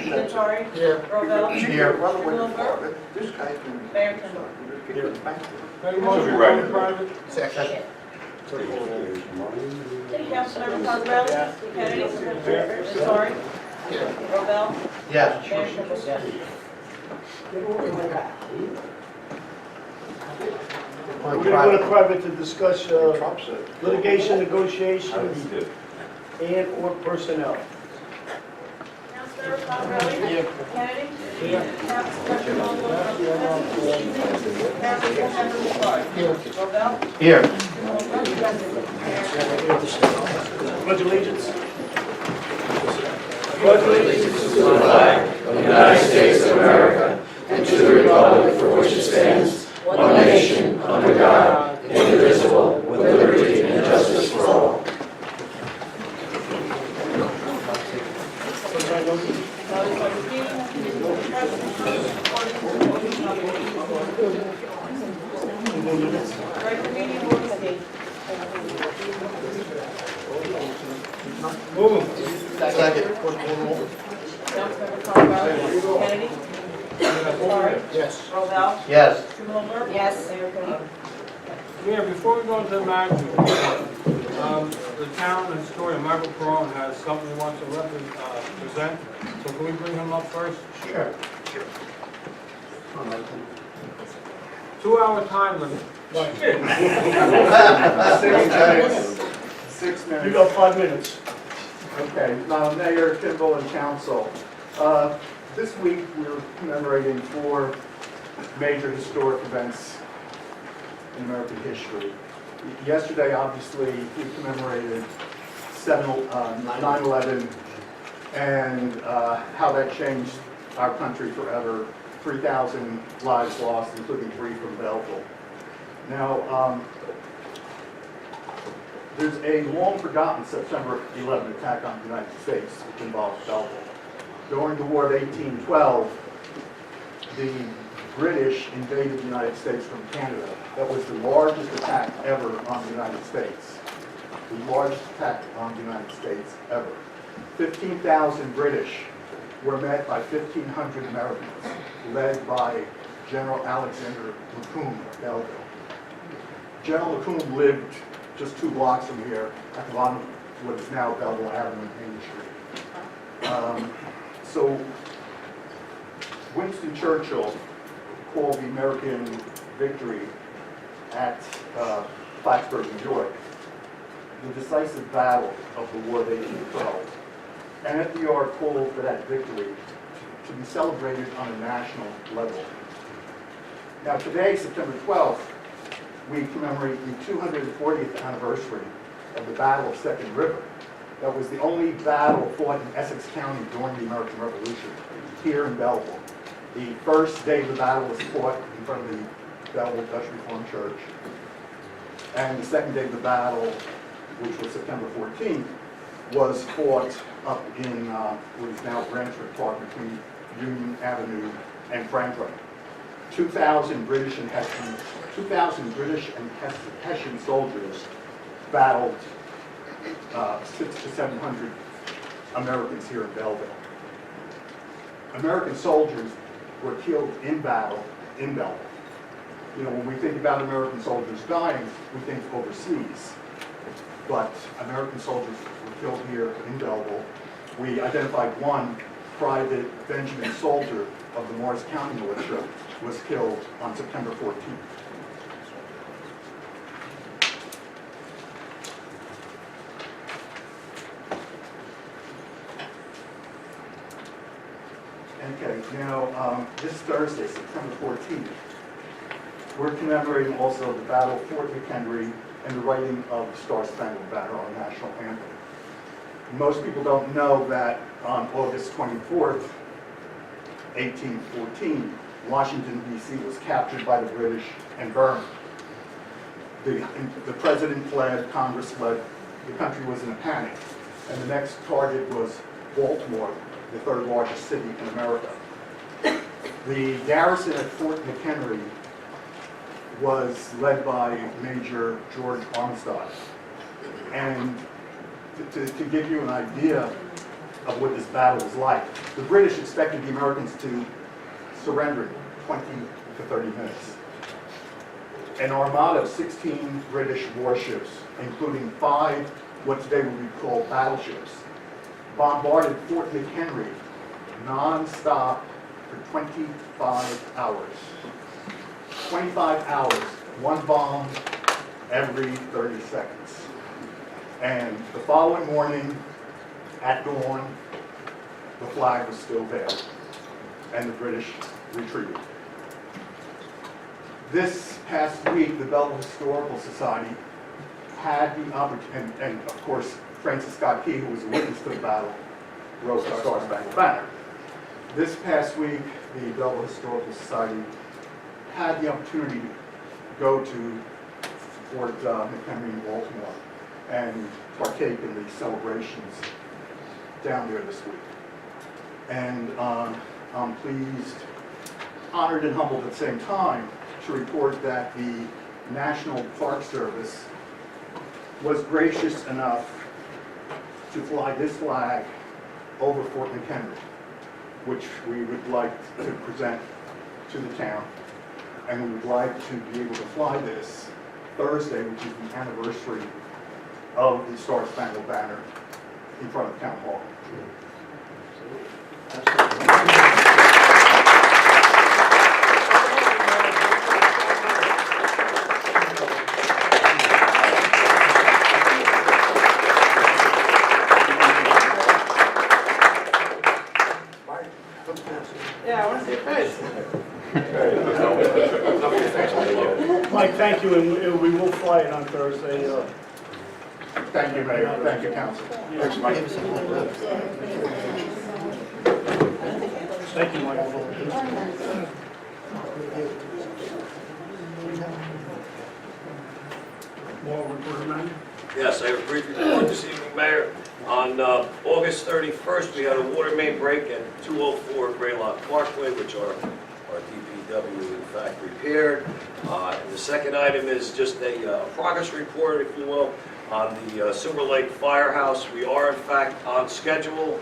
Nattari? Here. Robel? Here. Strumelberg? This guy can. Mayor Kimball? Make a motion to go into private. Second. Councilmember Cosarelli? Kennedy? Nattari? Here. Robel? Yes. Mayor Kimball? We're gonna go to private to discuss Trump said. litigation, negotiations, and or personnel. Councilmember Cosarelli? Here. Kennedy? Councilmember Nattari? Here. Robel? Here. Pledge allegiance. To the flag of the United States of America and to the republic for which it stands, one nation, under God, indivisible, with liberty and justice for all. Regular meeting will proceed. Move. Second. Councilmember Cosarelli? Kennedy? Nattari? Yes. Robel? Yes. Strumelberg? Yes. Mayor Kimball? Yeah, before we go into the management report, the town historian, Michael Perone, has something he wants to present. So can we bring him up first? Sure. 2-hour time limit. 6 You minutes. got 5 minutes. Okay, Mayor, Kimball, and Council. This week, we're commemorating 4 major historic events in American history. Yesterday, obviously, we commemorated 9/11 and how that changed our country forever. 3,000 lives lost, including 3 from Belleville. Now, there's a long-forgotten September 11 attack on the United States, which involved Belleville. During the War of 1812, the British invaded the United States from Canada. That was the largest attack ever on the United States. The largest attack on the United States ever. 15,000 British were met by 1,500 Americans, led by General Alexander Lacombe of Belleville. General Lacombe lived just 2 blocks from here, at the bottom of what is now Belleville Avenue and Main Street. So Winston Churchill called the American victory at Plattsburgh, New York, the decisive battle of the War of 1812. And FDR called for that victory to be celebrated on a national level. Now today, September 12th, we commemorate the 240th anniversary of the Battle of Second River. That was the only battle fought in Essex County during the American Revolution, here in Belleville. The first day of the battle was fought in front of the Belleville Dutch Reformed Church. And the second day of the battle, which was September 14th, was fought up in what is now Brantford Park between Union Avenue and Franklin. 2,000 British and Hessian soldiers battled 600 to 700 Americans here in Belleville. American soldiers were killed in battle in Belleville. You know, when we think about American soldiers dying, we think overseas. But American soldiers were killed here in Belleville. We identified one, Private Benjamin Soldier of the Morris County Militia, was killed on September 14th. Okay, now this Thursday, September 14th, we're commemorating also the Battle of Fort McHenry and the writing of the Star-Spangled Banner, our national anthem. Most people don't know that on August 24th, 1814, Washington, D.C. was captured by the British and burned. The president fled, Congress fled, the country was in a panic, and the next target was Baltimore, the 3rd largest city in America. The garrison at Fort McHenry was led by Major George Armstrong. And to give you an idea, of what this battle was like. The British expected the Americans to surrender in 20 to 30 minutes. An armada of 16 British warships, including 5 what today would be called battleships, bombarded Fort McHenry non-stop for 25 hours. 25 hours, one bomb every 30 seconds. And the following morning, at dawn, the flag was still there, and the British retreated. This past week, the Belleville Historical Society had the opportunity, and of course, Francis Scott Key, who was a witness to the battle, wrote the Star Spangled Banner. This past week, the Belleville Historical Society had the opportunity to go to Fort McHenry in Baltimore and partake in the celebrations down there this week. And I'm pleased, honored and humbled at the same time to report that the National Park Service was gracious enough to fly this flag over Fort McHenry, which we would like to present to the town. And we would like to be able to fly this Thursday, which is the anniversary of the Star Spangled Banner in front of Town Hall. Yeah, I want to see your face. Mike, thank you, and we will fly it on Thursday. Thank you, Mayor. Thank you, Council. Thanks, Mike. Thank you, Mike. More report, man? Yes, I have a brief report this evening, Mayor. On August 31st, we had a water main break at 204 Greylock Parkway, which our DPW in fact repaired. And the second item is just a progress report, if you will, on the Silver Lake Firehouse. We are in fact on schedule.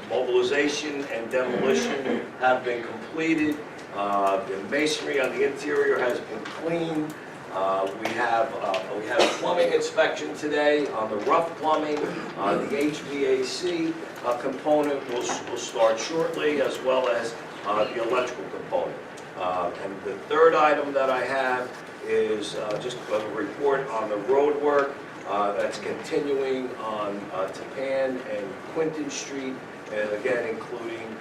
Mobilization and demolition have been completed. The masonry on the interior has been cleaned. We had a plumbing inspection today on the rough plumbing. The HVAC component will start shortly, as well as the electrical component. And the third item that I have is just a report on the road work that's continuing on Tapan and Quinton Street, and again including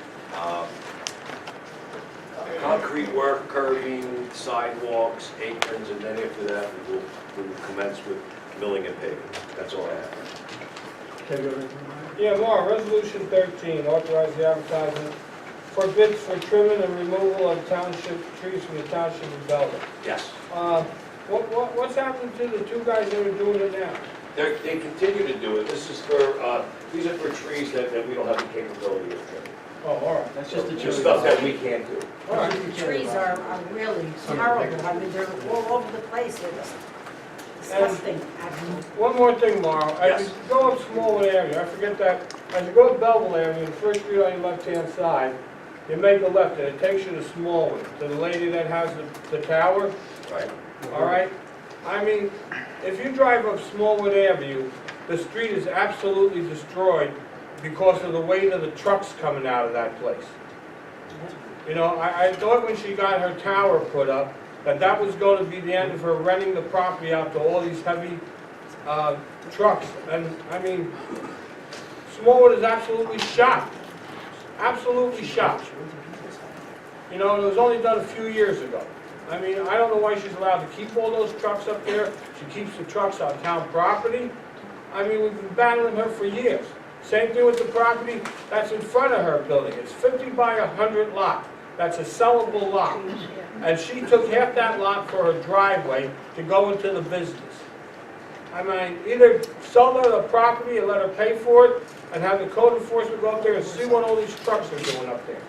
concrete work, curbing, sidewalks, aprons, and then after that we will commence with milling and paving. That's all I have. Yeah, Mark, Resolution 13, authorize the advertisement for bids for trimming and removal of township trees from the township of Belleville. Yes. What's happened to the 2 guys that are doing it now? They continue to do it. This is for, these are for trees that we don't have the capability of trimming. Oh, all right. That's just the Just stuff that we can't do. All right. The trees are really terrible. I mean, they're all over the place. It's disgusting, actually. One more thing, Mauro. As you go up Smallwood Avenue, I forget that, as you go up Belleville Avenue, the first street on your left-hand side, you make a left and it takes you to Smallwood, to the lady that has the tower. Right. All right? I mean, if you drive up Smallwood Avenue, the street is absolutely destroyed because of the weight of the trucks coming out of that place. You know, I thought when she got her tower put up, that was going to be the end of her renting the property out to all these heavy trucks. And, I mean, Smallwood is absolutely shot. Absolutely shot. You know, it was only done a few years ago. I mean, I don't know why she's allowed to keep all those trucks up there. She keeps the trucks on town property. I mean, we've been battling her for years. Same thing with the property that's in front of her building. It's 50 by 100 lot. That's a sellable lot. And she took half that lot for her driveway to go into the business. I mean, either sell her the property and let her pay for it, and have the code enforcement go up there and see what all these trucks are doing up there.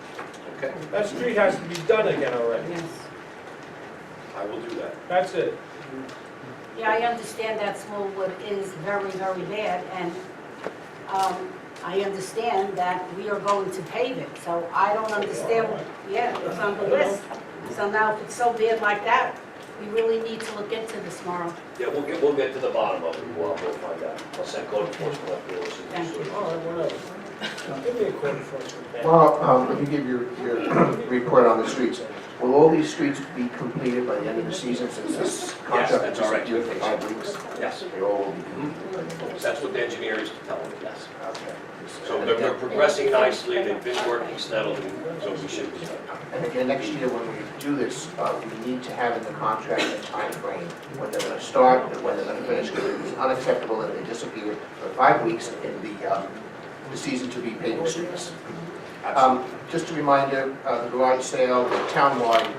Okay. That street has to be done again already. Yes. I will do that. That's it. Yeah, I understand that Smallwood is very, very bad, and I understand that we are going to pave it, so I don't understand, yeah, it's on the list. So now if it's so bad like that, we really need to look into this tomorrow. Yeah, we'll get to the bottom of it, we'll find out. I'll send code enforcement up here. Thank you. All right, whatever. Give me a quote first. Well, when you give your report on the streets, will all these streets be completed by the end of the season since this contract that's is our due for 5 expectation. weeks? Yes, They all will be completed. that's what the engineer is telling me, yes. Okay. So they're progressing nicely, they've been working steadily, so we should be done. And again, next year when we do this, we need to have in the contract a time frame when they're going to start and when they're going to finish. Because it is unacceptable that they disappear for 5 weeks in the season to be paving streets. Just a reminder, the garage sale, the townwide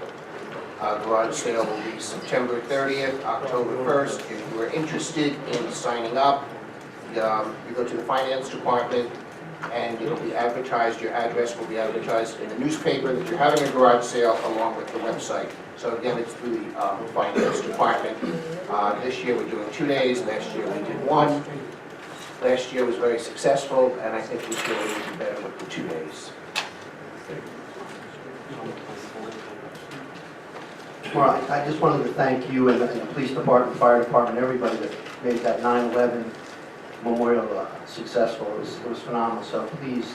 garage sale will be September 30th, October 1st. If you are interested in signing up, you go to the finance department and it'll be advertised, your address will be advertised in the newspaper that you're having a garage sale along with the website. So again, it's through the finance department. This year we're doing 2 days, last year we did 1. Last year was very successful, and I think this year will be better with the 2 days. Well, I just wanted to thank you and the police department, fire department, everybody that made that 9/11 memorial successful. It was phenomenal. So please,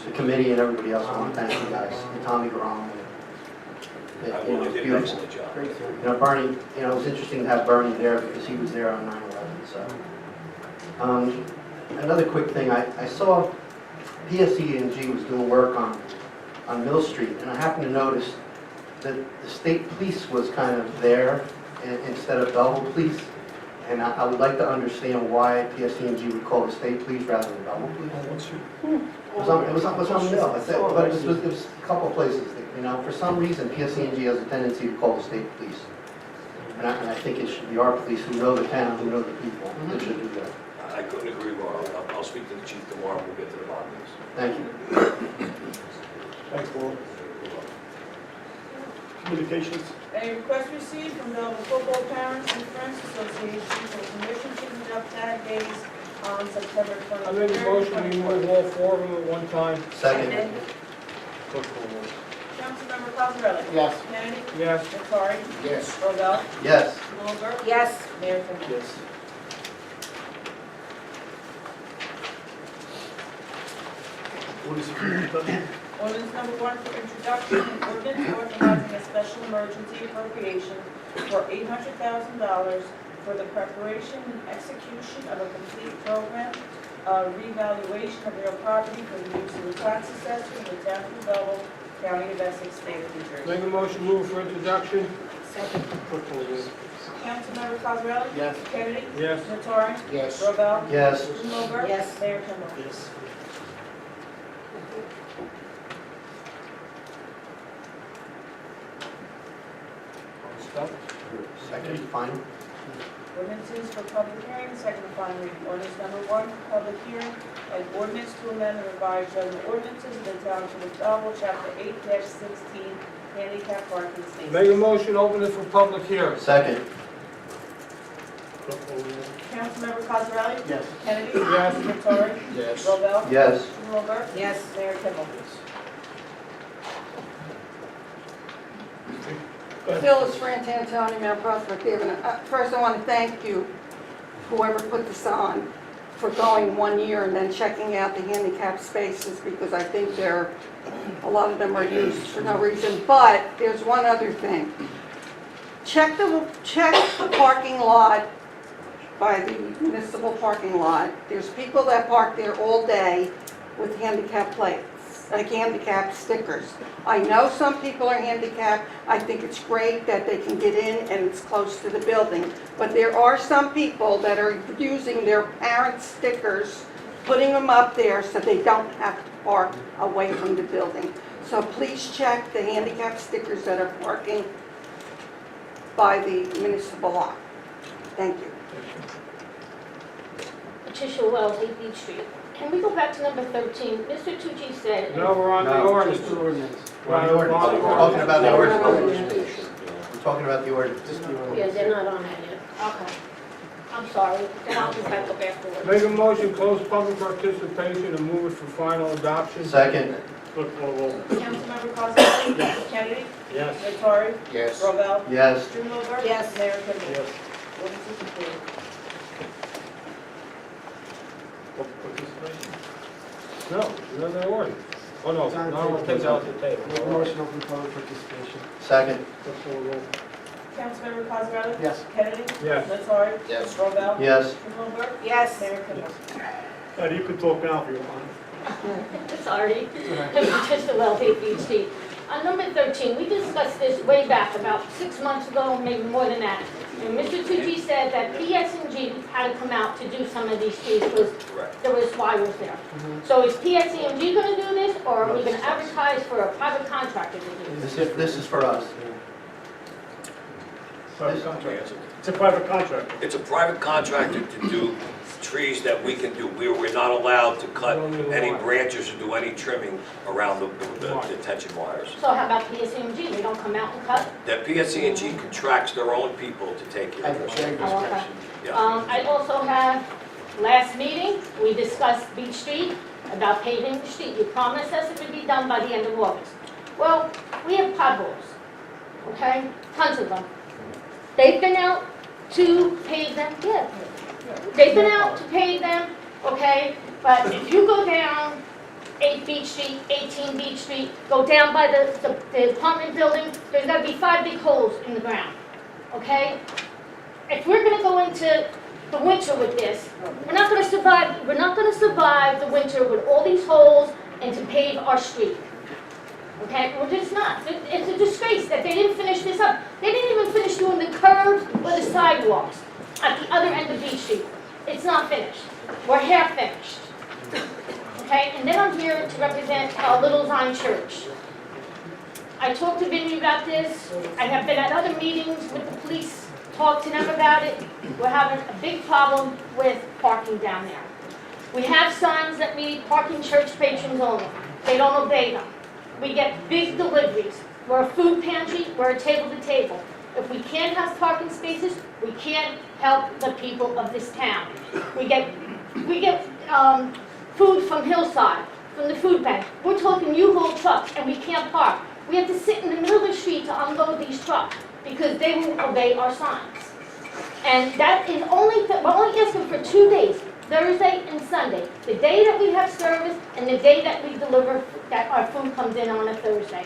the committee and everybody else, I want to thank you guys. And Tommy Garone. I really did an excellent job. You know, Bernie, you know, it was interesting to have Bernie there because he was there on 9/11. So, another quick thing, I saw PSE&G was doing work on Mill Street, and I happened to notice that the state police was kind of there instead of Belleville police. And I would like to understand why PSE&G would call the state police rather than Belleville police. It was on Mill, but it was a couple of places that, you know, for some reason PSE&G has a tendency to call the state police. And I think it should be our police who know the town, who know the people, that should do that. I couldn't agree more. I'll speak to the chief tomorrow, we'll get to the bottom of this. Thank you. Thanks, Paul. Communications? A request received from the Football Parents and Friends Association for permission to conduct tag days on September 23rd. I make a motion, we move all 4 of them at one time. Second. Clerk call roll. Councilmember Cosarelli? Yes. Kennedy? Yes. Nattari? Yes. Robel? Yes. Ruler? Yes, Mayor Kimball? Yes. What is it? Ordinance number 1 for introduction, an ordinance authorizing a special emergency appropriation for $800,000 for the preparation and execution of a complete program of revaluation of real property for the use of the tax assessor in the town of Belleville, County of Essex, State of New Jersey. Make a motion, move for introduction. second, Clerk call roll. Councilmember Cosarelli? Yes. Kennedy? Yes. Nattari? Yes. Robel? Yes. Ruler? Yes. Mayor Kimball? Yes. Stop. Second, final. Ordinances for public hearing, second and final reading. Ordinance number 1 for public hearing, an ordinance to amend the revised general ordinances of the township of Belleville, chapter 8-16, handicap parking spaces. Make a motion, open it for public hearing. Second. Clerk call roll. Councilmember Cosarelli? Yes. Kennedy? Yes. Nattari? Yes. Robel? Yes. Ruler? yes. Mayor Kimball? Phyllis Frantantoni, Mayor Prospect Haven. First, I want to thank you, whoever put this on, for going 1 year and then checking out the handicap spaces, because I think a lot of them are used for no reason. But there's one other thing. Check the parking lot by the municipal parking lot. There's people that park there all day with handicap plates, like handicap stickers. I know some people are handicapped. I think it's great that they can get in and it's close to the building. But there are some people that are using their parents' stickers, putting them up there so they don't have to park away from the building. So please check the handicap stickers that are parking by the municipal lot. Thank you. Patricia Wells, 8 Beach Street. Can we go back to number 13? Mr. Tucci said... No, we're on the No. ordinance. We're on the ordinance. We're talking about the ordinance. We're talking about the ordinance. Yeah, they're not on that yet. Okay. I'm sorry, then I'll just back up afterwards. Make a motion, close public participation and move it for final adoption. Second. Clerk call the roll. Councilmember Cosarelli? Kennedy? Yes. Nattari? Yes. Robel? Yes. Strumelberg? Yes. Mayor Kibble? Yes. Ordinance is approved. Public participation. No, there's another ordinance. Oh, no, no, we'll take that off the table. Motion open public participation. Second. Clerk call the roll. Councilmember Cosarelli? Yes. Kennedy? Yes. Nattari? Yes. Robel? Yes. Strumelberg? Yes. Mayor Kibble? You can talk now if you want. Sorry, just a well-paid beach street. On number 13, we discussed this way back, about 6 months ago, maybe more than that. And Mr. Tucci said that PS&G had to come out to do some of these streets because Correct. there was wires there. So is PS&G going to do this, or are we going to advertise for a private contractor to do this? This is for us. Private contractor. It's a private contractor. It's a private contractor to do trees that we can do. We're not allowed to cut any branches or do any trimming around the detention wires. So how about PS&G? They don't come out and cut? That PSC&G contracts their own people to take care of it. Oh, okay. Yeah. I also have, last meeting, we discussed Beach Street, about paving the street. You promised us it would be done by the end of August. Well, we have potholes, okay? Tons of them. They've been out to pave them, yeah. They've been out to pave them, okay? But if you go down 8 Beach Street, 18 Beach Street, go down by the apartment building, there's gotta be 5 big holes in the ground, okay? If we're gonna go into the winter with this, we're not gonna survive the winter with all these holes and to pave our street. Okay, we're just not. It's a disgrace that they didn't finish this up. They didn't even finish doing the curbs or the sidewalks at the other end of Beach Street. It's not finished. We're half finished. Okay, and then I'm here to represent Little Zion Church. I talked to Vinny about this. I have been at other meetings with the police, talked to them about it. We're having a big problem with parking down there. We have signs that read parking church patrons only. They don't obey them. We get big deliveries. We're a food pantry, we're a table to table. If we can't have parking spaces, we can't help the people of this town. We get food from Hillside, from the food bank. We're talking U-Haul trucks and we can't park. We have to sit in the middle of the street to unload these trucks because they won't obey our signs. And that is we're only asking for 2 days, Thursday and Sunday, the day that we have service and the day that we deliver, that our food comes in on a Thursday.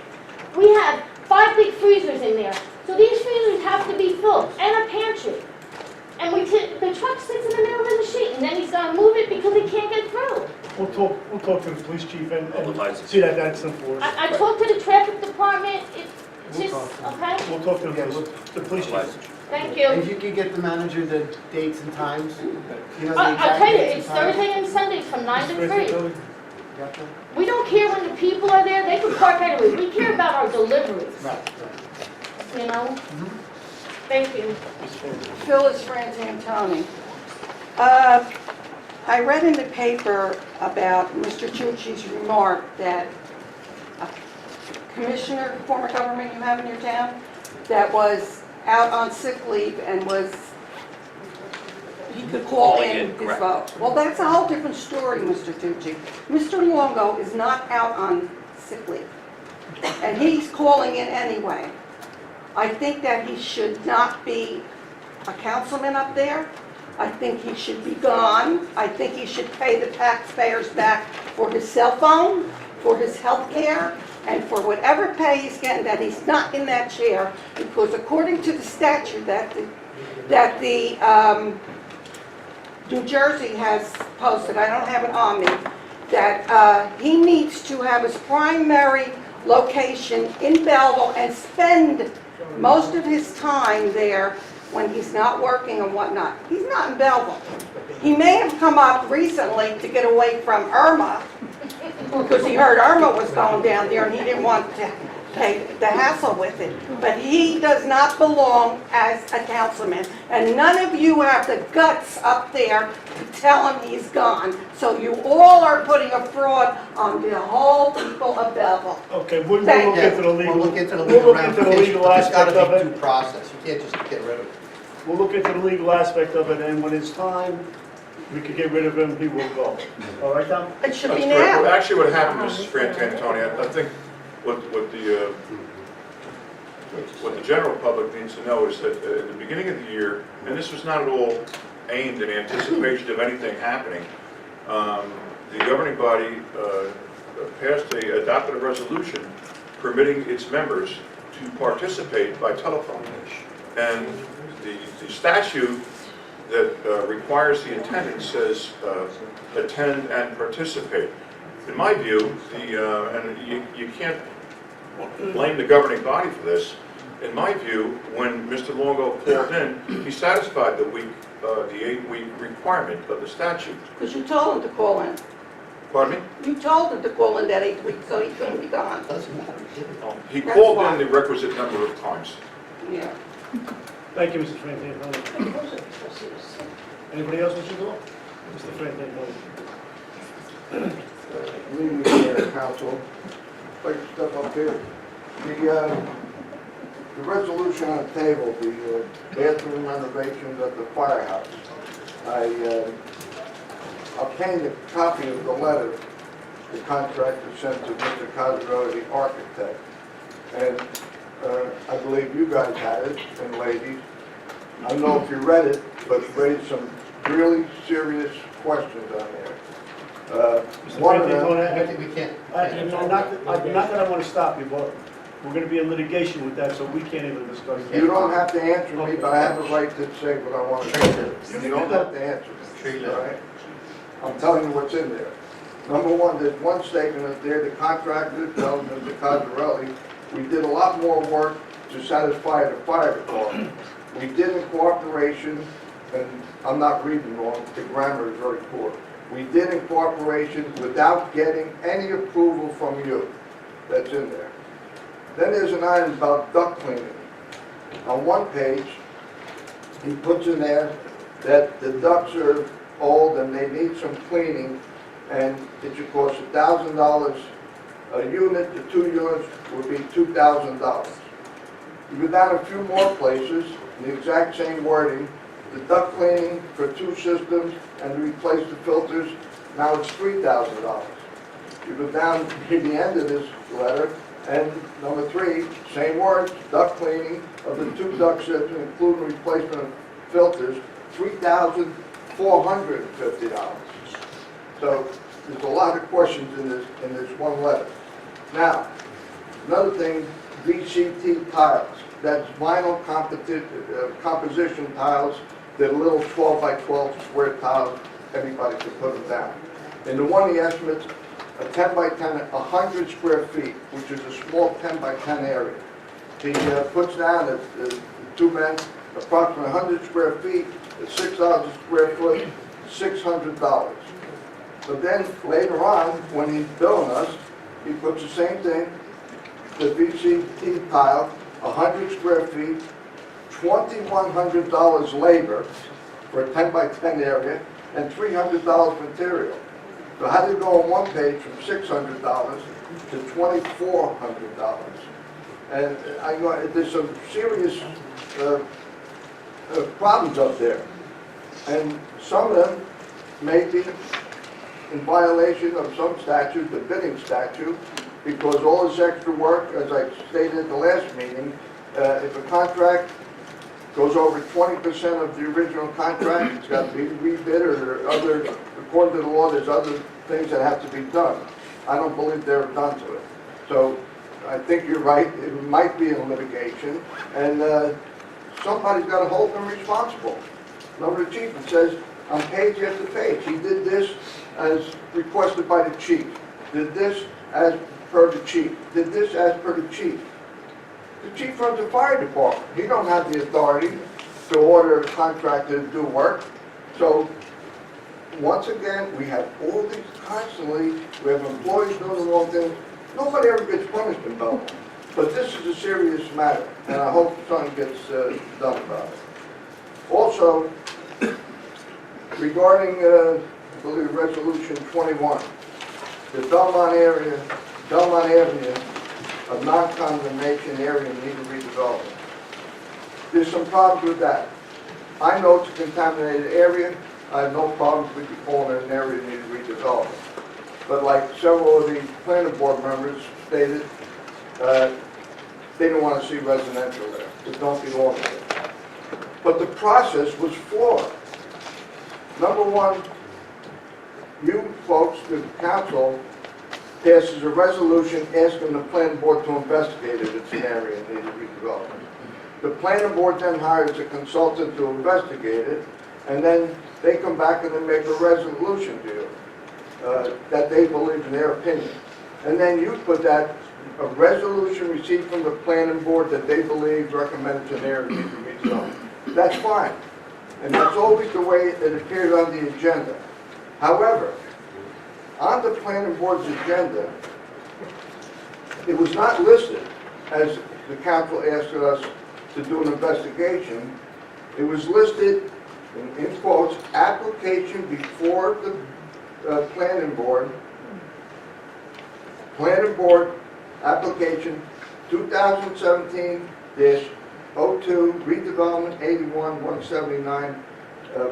We have 5 big freezers in there, so these freezers have to be filled, and a pantry. And the truck sits in the middle of the street, and then he's gonna move it because he can't get through. We'll talk to the police chief and see that that's enforced. I talked to the traffic department, it's just, okay? We'll talk to the police chief. Thank you. If you could get the manager the dates and times, you know, the I'll exact tell you, dates it's and times. Thursday and Sundays from 9 to 3. Got that? We don't care when the people are there, they can park anywhere. We care about our deliveries, Right. you know? Thank you. Phyllis Frantantoni. I read in the paper about Mr. Tucci's remark that a commissioner, former government you have in your town, that was out on sick leave and he could call Calling in in, his correct. vote. Well, that's a whole different story, Mr. Tucci. Mr. Longo is not out on sick leave, and he's calling in anyway. I think that he should not be a councilman up there. I think he should be gone. I think he should pay the taxpayers back for his cell phone, for his health care, and for whatever pay he's getting, that he's not in that chair, because according to the statute that the New Jersey has posted, I don't have it on me, that he needs to have his primary location in Belleville and spend most of his time there when he's not working and whatnot. He's not in Belleville. He may have come up recently to get away from Irma, because he heard Irma was going down there and he didn't want to take the hassle with it. But he does not belong as a councilman. And none of you have the guts up there to tell him he's gone. So you all are putting a fraud on the whole people of Belleville. Okay, we'll Thank look into the legal. We'll look into the we'll legal look into the ramifications, legal but there's aspect gotta of be it. due process. You can't just get rid of it. we'll look into the legal aspect of it, and when it's time, we could get rid of him, he will go. All right, Tom? It should That's be correct. Well, now. actually, what happened, Mrs. Frantantoni, I think what the general public needs to know is that at the beginning of the year, and this was not at all aimed in anticipation of anything happening, the governing body adopted a resolution permitting its members to participate by telephone. And the statute that requires the attendance says attend and participate. In my view, and you can't blame the governing body for this. In my view, when Mr. Longo called in, he satisfied the 8-week requirement of the statute. Because you told him to call in. Pardon me? You told him to call in that 8 weeks so he couldn't be gone. Doesn't matter. He That's called why. in the requisite number of times. Yeah. Thank you, Mrs. Frantantoni. Anybody else wish to go? Mr. Frantantoni. Good evening, Council. I'd like to step up here. The resolution on the table, the bathroom renovations at the firehouse. I obtained a copy of the letter the contractor sent to Mr. Cosarelli, the architect. And I believe you guys had it, and ladies. I don't know if you read it, but it raised some really serious questions on there. Mr. One of them, Frantantoni, I think we can't. not that I want to stop you, but we're going to be in litigation with that, so we can't even discuss it. you don't have to answer me, but I have a right to say what I want to say. You don't have to answer me, all right? I'm telling you what's in there. Number one, there's one statement up there, the contractor tells Mr. Cosarelli, we did a lot more work to satisfy the fire department. We did in cooperation, and I'm not reading wrong, the grammar is very poor. We did in cooperation without getting any approval from you. That's in there. Then there's an item about duct cleaning. On one page, he puts in there that the ducts are old and they need some cleaning, and it should cost $1,000 a unit. The 2 units would be $2,000. You go down a few more places, the exact same wording, the duct cleaning for 2 systems and to replace the filters, now it's $3,000. You go down to the end of this letter, and number 3, same words, duct cleaning of the 2 duct systems, including replacement of filters, $3,450. So there's a lot of questions in this one letter. Now, another thing, VCT tiles. That's vinyl composition tiles. They're little 12 by 12 square tiles. Everybody can put them down. In the one he estimates, a 10 by 10, 100 square feet, which is a small 10 by 10 area. He puts down the 2 men, approximately 100 square feet, at 6,000 square foot, $600. But then later on, when he's billing us, he puts the same thing, the VCT tile, 100 square feet, $2,100 labor for a 10 by 10 area, and $300 material. So how do you go on one page from $600 to $2,400? And I know there's some serious problems up there. And some of them may be in violation of some statute, the bidding statute, because all this extra work, as I stated at the last meeting, if a contract goes over 20% of the original contract, it's got to be rebid, or other, according to the law, there's other things that have to be done. I don't believe they're done to it. So I think you're right, it might be in litigation, and somebody's got to hold them responsible. Number the chief, it says on page after page, he did this as requested by the chief, did this as per the chief, did this as per the chief. The chief runs the fire department. He don't have the authority to order a contractor to do work. So once again, we have all these constantly, we have employees doing the wrong thing. Nobody ever gets punished in Belleville. But this is a serious matter, and I hope something gets done about it. Also, regarding, I believe, Resolution 21, the Belmont Avenue, a non-condemnation area in need of redevelopment. There's some problems with that. I know it's a contaminated area. I have no problems with you calling it an area that needs redevelopment. But like several of the planning board members stated, they don't want to see residential there. It don't belong there. But the process was flawed. Number one, you folks, the council, passes a resolution asking the planning board to investigate if it's an area that needs redevelopment. The planning board then hires a consultant to investigate it, and then they come back and they make a resolution to you that they believe in their opinion. And then you put that, a resolution received from the planning board that they believe recommends an area to be rezoned. That's fine. And that's always the way it appears on the agenda. However, on the planning board's agenda, it was not listed as the council asked us to do an investigation. It was listed in quotes, application before the planning board application 2017-02 redevelopment 81-179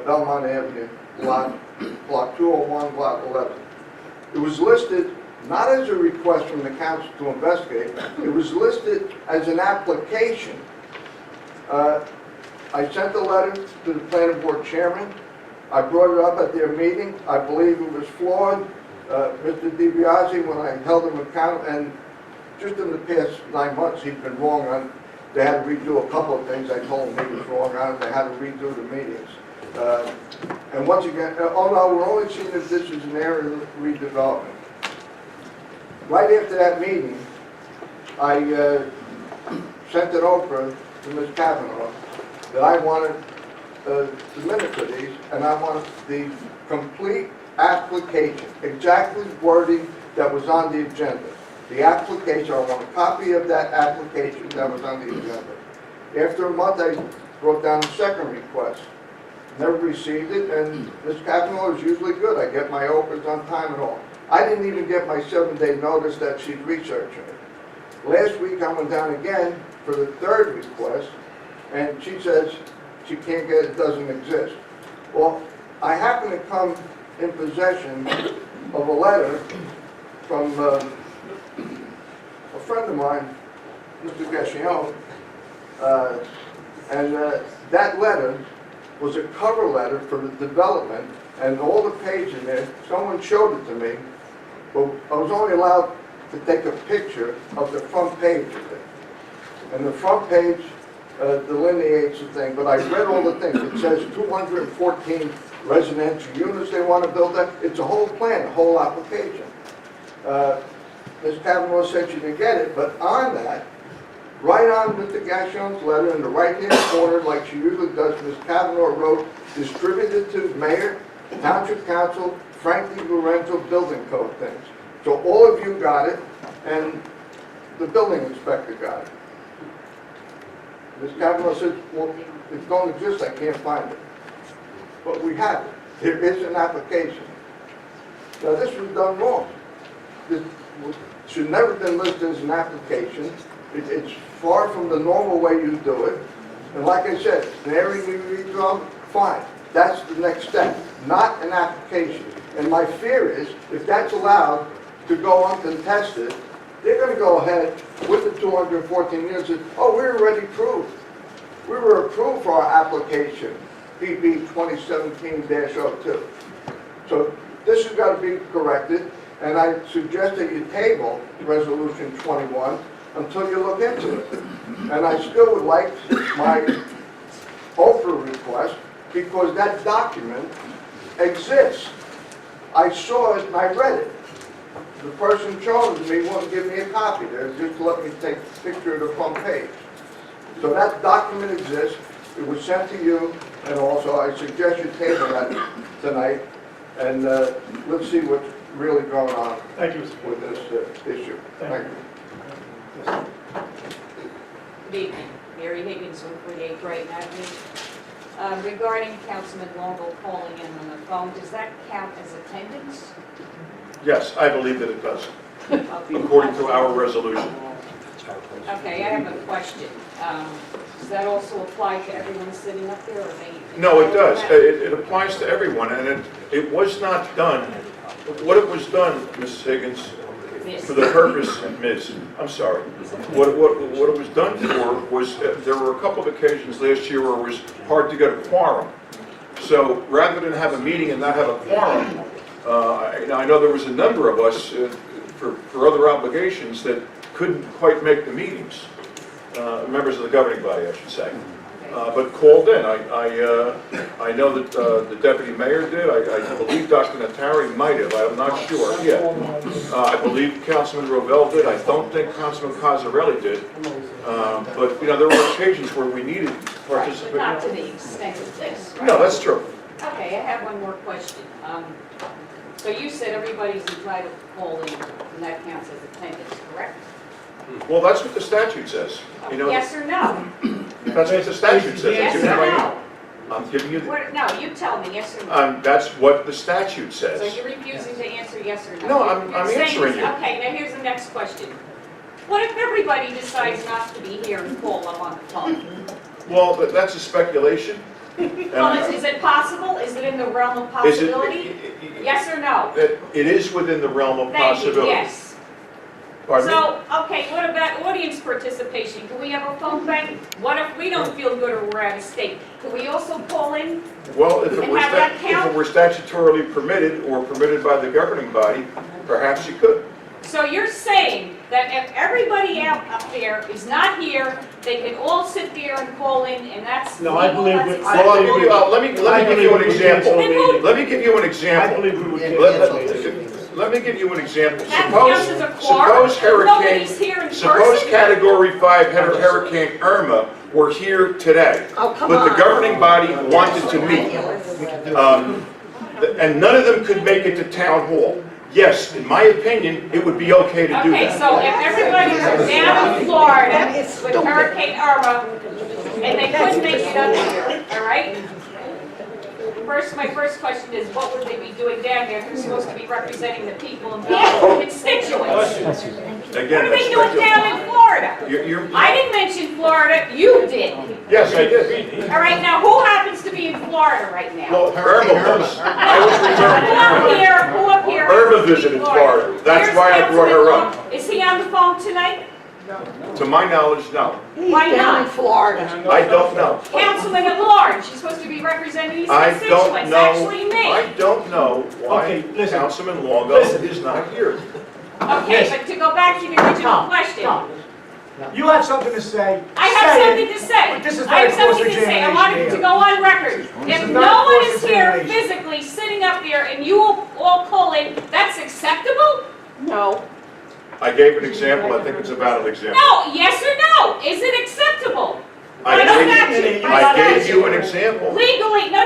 Belmont Avenue, block 201, block 11. It was listed not as a request from the council to investigate, it was listed as an application. I sent a letter to the planning board chairman. I brought it up at their meeting. I believe it was flawed. Mr. DiBiase, when I held him accountable, and just in the past 9 months, he's been wrong on, they had to redo a couple of things. I told him he was wrong on it. They had to redo the meetings. And once again, oh no, we're only seeing if this is an area of redevelopment. Right after that meeting, I sent it over to Ms. Kavanaugh that I wanted the minutes of these, and I wanted the complete application, exactly wording that was on the agenda. The application, I want a copy of that application that was on the agenda. After a month, I wrote down a second request. Never received it, and Ms. Kavanaugh is usually good. I get my opens on time and all. I didn't even get my 7-day notice that she's researching it. Last week, I went down again for the third request, and she says she can't get it, doesn't exist. Well, I happen to come in possession of a letter from a friend of mine, Mr. Gassion, and that letter was a cover letter for the development, and all the pages in there, someone showed it to me, but I was only allowed to take a picture of the front page of it. And the front page delineates the thing, but I read all the things. It says 214 residential units they want to build that. It's a whole plan, a whole application. Ms. Kavanaugh said she didn't get it, but on that, right on Mr. Gashion's letter in the right-hand corner, like she usually does, Ms. Kavanaugh wrote, distributed to mayor, township council, Frank Lorenzo building code things. So all of you got it, and the building inspector got it. Ms. Kavanaugh said, well, it don't exist, I can't find it. But we have it. There is an application. Now, this was done wrong. This should never have been listed as an application. It's far from the normal way you do it. And like I said, an area redraw, fine. That's the next step, not an application. And my fear is, if that's allowed to go uncontested, they're going to go ahead with the 214 units and, oh, we're already approved. We were approved for our application, PB 2017-02. So this has got to be corrected, and I suggest that you table Resolution 21 until you look into it. And I still would like my Oprah request, because that document exists. I saw it and I read it. The person showing it to me wouldn't give me a copy there, just to let me take a picture of the front page. So that document exists. It was sent to you, and also I suggest you table that tonight, and let's see what's really going on with this issue. Thank you. Good evening. Mary Higgins, 148 Brighton Avenue. Regarding Councilman Longo calling in on the phone, does that count as attendance? Yes, I believe that it does, according to our resolution. Okay, I have a question. Does that also apply to everyone sitting up there, or they? No, it does. It applies to everyone, and it was not done. What it was done, Mrs. Higgins, for the purpose, Ms., I'm sorry. What it was done for was, there were a couple of occasions last year where it was hard to get a quorum. So rather than have a meeting and not have a quorum, I know there was a number of us for other obligations that couldn't quite make the meetings. Members of the governing body, I should say. But called in. I know that the deputy mayor did. I believe Dr. Natari might have. I'm not sure. Yeah. I believe Councilman Rovell did. I don't think Councilman Cosarelli did. But there were occasions where we needed participation. Not to the extent of this, right? No, that's true. Okay, I have one more question. So you said everybody's entitled to call in, and that counts as attendance, correct? Well, that's what the statute says. Yes or no? That's what the statute says. Yes or no? I'm giving you. No, you tell me, yes or no? That's what the statute So says. you're refusing to answer yes or no? No, I'm You're saying answering yes. you. Okay, now here's the next question. What if everybody decides not to be here and call up on the phone? Well, that's a speculation. Well, is it possible? Is it in the realm of possibility? Yes or no? It is within the realm of Thank you, possibility. yes. Pardon me? So, okay, what about audience participation? Can we have a phone bank? What if we don't feel good or we're out of state? Can we also call in? Well, if it And have that count? were statutorily permitted or permitted by the governing body, perhaps you could. So you're saying that if everybody out up there is not here, they can all sit there and call in, and that's No, legal, I believe that's we- acceptable? Well, let me give you an example. Let me give you an I example. believe we would get Let me give you an example. That counts as a quorum? Suppose Nobody's here in Suppose person? Category 5 Hurricane Irma were here today. Oh, come But the on. governing body wanted to meet. And none of them could make it to town hall. Yes, in my opinion, it would be okay to do Okay, that. so if everybody was down in Florida with Hurricane Irma, and they couldn't make it up here, all right? My first question is, what would they be doing down there? They're supposed to be representing the people and constituents. What Again, are that's they doing down in Florida? You're- I didn't mention Florida, you did. Yes, I did. All right, now who happens to be in Florida right now? Well, Irma was. I was referring Who to up Irma. here, who up here? Irma happens to be in visited Florida. That's Here's why I brought her Councilman up. Long. Is he on the phone tonight? To my knowledge, no. Why He's down in not? Florida. I don't know. Councilman at large, she's supposed to be representing these I don't constituents, know. actually me. I don't know why Okay, listen. Councilman Longo Listen. is not here. Okay, but to go back to the original Tom, question, Tom, you have something to say. I have say something it. to say. But this is I not a have something to say. I cross-examination want it to here. go on record. This If is no not one is here cross-examination. physically sitting up there and you all call in, that's acceptable? No. I gave an example. I think it's a valid example. No, yes or no? Is it acceptable? I By gave- statute, by I gave statute. you an example. Legally, no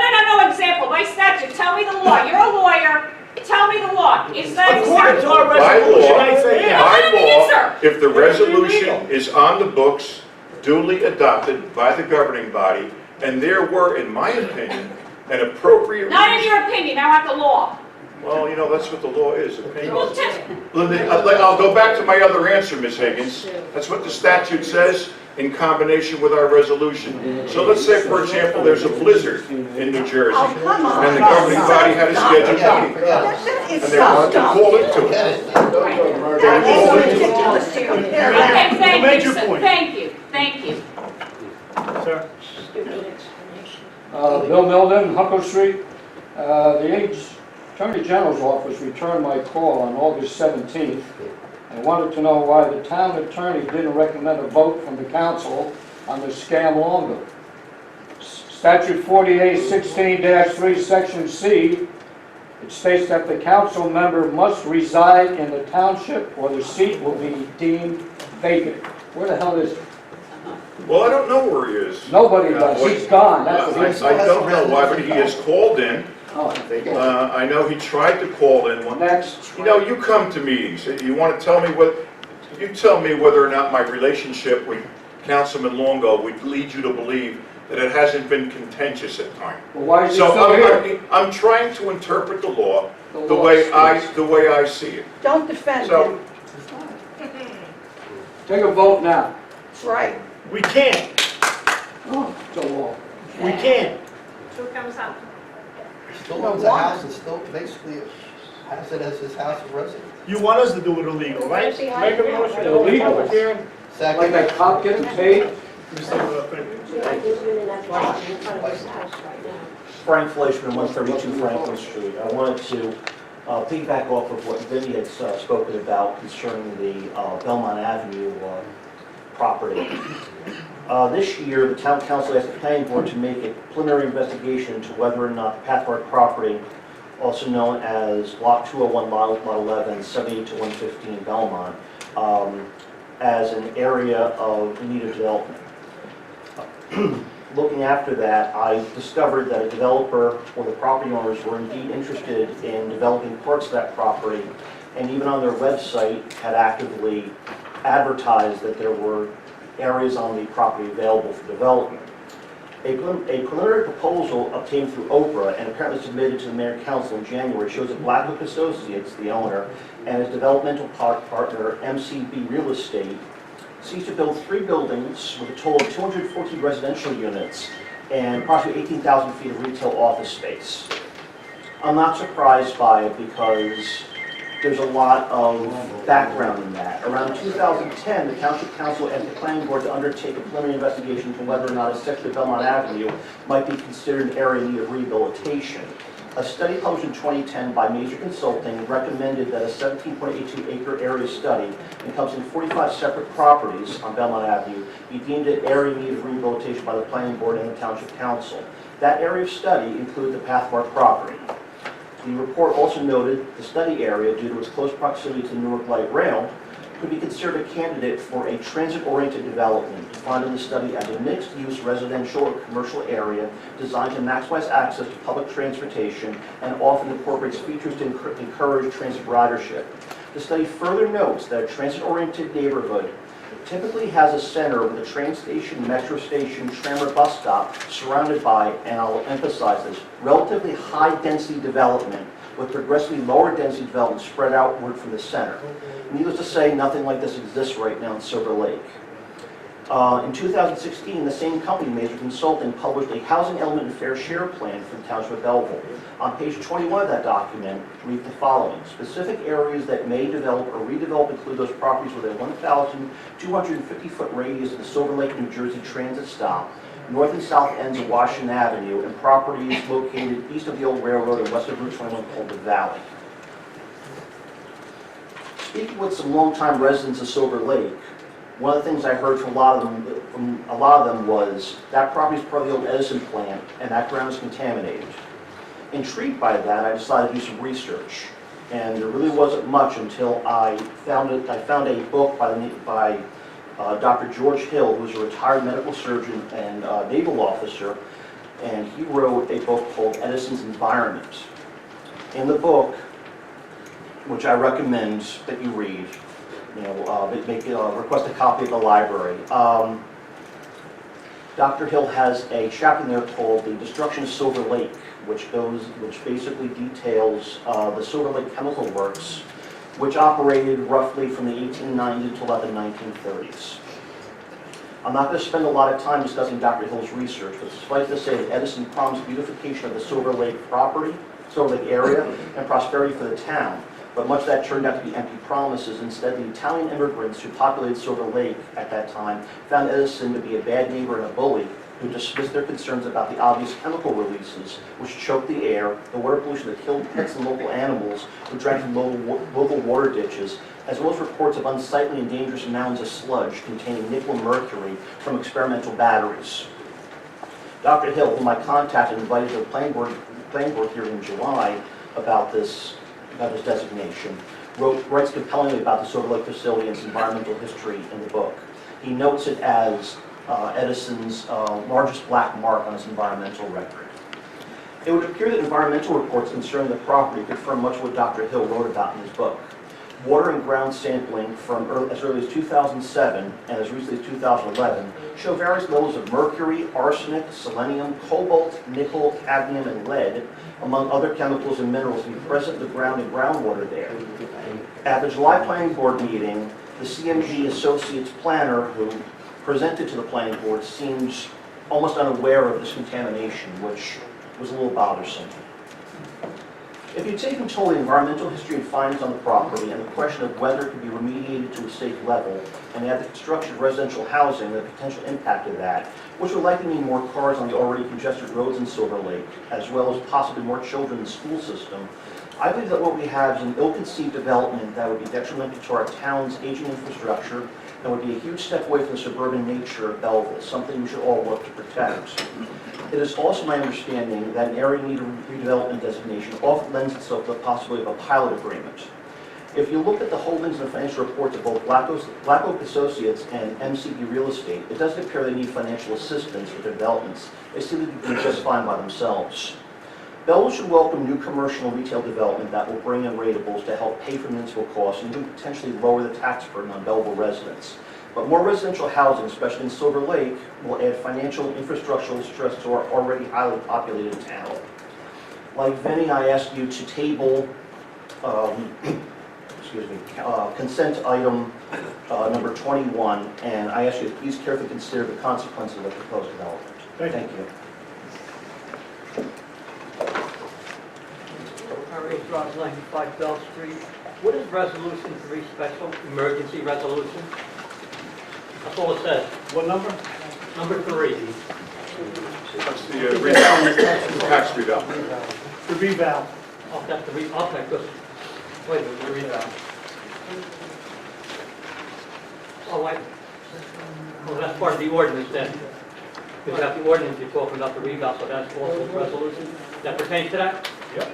example, by statute, tell me the law. You're a lawyer, tell me the law. Is that According to our acceptable? By resolution, law, I say Yeah. yes. by Let me law, answer. if the resolution is on the books, duly adopted by the governing body, and there were, in my opinion, an appropriate. Not in your opinion, I want the law. Well, that's what the law is, opinion. Well, I'll go back to my other answer, Ms. Higgins. That's what the statute says in combination with our resolution. So let's say, for example, there's a blizzard in New Jersey, Oh, come on. and the governing body had a scheduled meeting, That is and they wanted to so call into it. That is ridiculous to compare that. Okay, thank made you, your point. thank you. Sir? Bill Milden, Huckle Street. The Attorney General's office returned my call on August 17th. I wanted to know why the town attorney didn't recommend a vote from the council on the scam Longo. Statute 48-16-3, Section C, it states that the council member must reside in the township or the seat will be deemed vacant. Where the hell is he? Well, I don't know where he is. Nobody does. He's gone. That's what he's. I don't know why, but he has called in. Oh, I know he tried to call in one. next. You come to meetings. You want to tell me you tell me whether or not my relationship with Councilman Longo would lead you to believe that it hasn't been contentious at times. Well, why is he So still here? I'm trying to interpret the law the way I see it. Don't defend So- him. Take a vote now. That's right. We can't, Oh, so long. we can't. Who comes up? Still owns the house and still basically has it as his house of residence. You want us to do it illegal, right? Make a motion to Illegal. public hearing. Like Second. that cop getting paid? Mr. Franklin. Frank Fleischman, 132 Franklin Street. I wanted to piggyback off of what Vinnie had spoken about concerning the Belmont Avenue property. This year, the town council asked the planning board to make a preliminary investigation into whether or not the Pathmark property, also known as Block 201, Lot 11, 78 to 115 Belmont, as an area of need of development. Looking after that, I discovered that a developer or the property owners were indeed interested in developing parts of that property, and even on their website had actively advertised that there were areas on the property available for development. A preliminary proposal obtained through Oprah and apparently submitted to the Mayor and Council in January shows that Blackwood Associates, the owner, and his developmental partner, MCB Real Estate, seeks to build 3 buildings with a total of 214 residential units and approximately 18,000 feet of retail office space. I'm not surprised by it because there's a lot of background in that. Around 2010, the Township Council asked the Planning Board to undertake a preliminary investigation into whether or not a section of Belmont Avenue might be considered an area in need of rehabilitation. A study published in 2010 by Major Consulting recommended that a 17.82 acre area study encompassing 45 separate properties on Belmont Avenue be deemed an area in need of rehabilitation by the Planning Board and the Township Council. That area of study included the Pathmark property. The report also noted the study area, due to its close proximity to Newark Light Rail, could be considered a candidate for a transit-oriented development, defined in the study as a mixed-use residential or commercial area designed to maximize access to public transportation and often incorporates features to encourage transit ridership. The study further notes that a transit-oriented neighborhood typically has a center with a train station, metro station, tram or bus stop surrounded by, and I'll emphasize this, relatively high-density development with progressively lower density development spread outward from the center. Needless to say, nothing like this exists right now in Silver Lake. In 2016, the same company, Major Consulting, published a housing element and fair share plan for the Township of Belleville. On page 21 of that document, read the following. Specific areas that may develop or redevelop include those properties with a 1,250-foot radius of the Silver Lake, New Jersey transit stop, north and south ends of Washington Avenue, and properties located east of the old railroad and west of Route 21 called the Valley. Speaking with some longtime residents of Silver Lake, one of the things I heard from a lot of them was that property is part of the old Edison plant, and that ground is contaminated. Intrigued by that, I decided to do some research, and there really wasn't much until I found a book by Dr. George Hill, who's a retired medical surgeon and naval officer, and he wrote a book called Edison's Environment. In the book, which I recommend that you read, request a copy at the library. Dr. Hill has a chapter in there called The Destruction of Silver Lake, which basically details the Silver Lake Chemical Works, which operated roughly from the 1890s until about the 1930s. I'm not going to spend a lot of time discussing Dr. Hill's research, but suffice to say that Edison promised beautification of the Silver Lake property, Silver Lake area, and prosperity for the town. But much of that turned out to be empty promises. Instead, the Italian immigrants who populated Silver Lake at that time found Edison to be a bad neighbor and a bully who dismissed their concerns about the obvious chemical releases, which choked the air, the water pollution that killed pets and local animals who drank from local water ditches, as well as reports of unsightly and dangerous mounds of sludge containing nickel and mercury from experimental batteries. Dr. Hill, whom I contacted and invited to the planning board here in July about this designation, writes compellingly about the Silver Lake facility and its environmental history in the book. He notes it as Edison's largest black mark on his environmental record. It would appear that environmental reports concerning the property confirm much of what Dr. Hill wrote about in his book. Water and ground sampling from as early as 2007 and as recently as 2011 show various levels of mercury, arsenic, selenium, cobalt, nickel, cadmium, and lead, among other chemicals and minerals, to be present in the ground and groundwater there. At the July Planning Board meeting, The CMG Associates planner who presented to the planning board seems almost unaware of this contamination, which was a little bothersome. If you take in total the environmental history and findings on the property and the question of whether it could be remediated to a safe level, and add the construction of residential housing and the potential impact of that, which would likely mean more cars on the already congested roads in Silver Lake, as well as possibly more children in the school system, I believe that what we have is an ill-conceived development that would be detrimental to our town's aging infrastructure and would be a huge step away from the suburban nature of Belleville, something we should all work to protect. It is also my understanding that an area in need of redevelopment designation often lends itself to the possibility of a pilot agreement. If you look at the holdings and financial reports of both Black Oak Associates and MCB Real Estate, it doesn't appear they need financial assistance with their developments. They seem to be doing just fine by themselves. Belleville should welcome new commercial and retail development that will bring in ratables to help pay for municipal costs and even potentially lower the tax burden on Belleville residents. But more residential housing, especially in Silver Lake, will add financial and infrastructural stress to our already highly populated town. Like Vinnie, I ask you to table consent item number 21, and I ask you to please carefully consider the consequences of the proposed development. Thank you. Ariel Drive, 95 Bell Street. What is resolution 3 special emergency resolution? That's all it says. What number? Number 3. That's the tax reval. The reval. Oh, that's the okay, good. Wait a minute, the reval. Oh, wait. Well, that's part of the ordinance then. Because you have the ordinance, you're talking about the reval, so that's also the resolution. That pertains to that? Yep.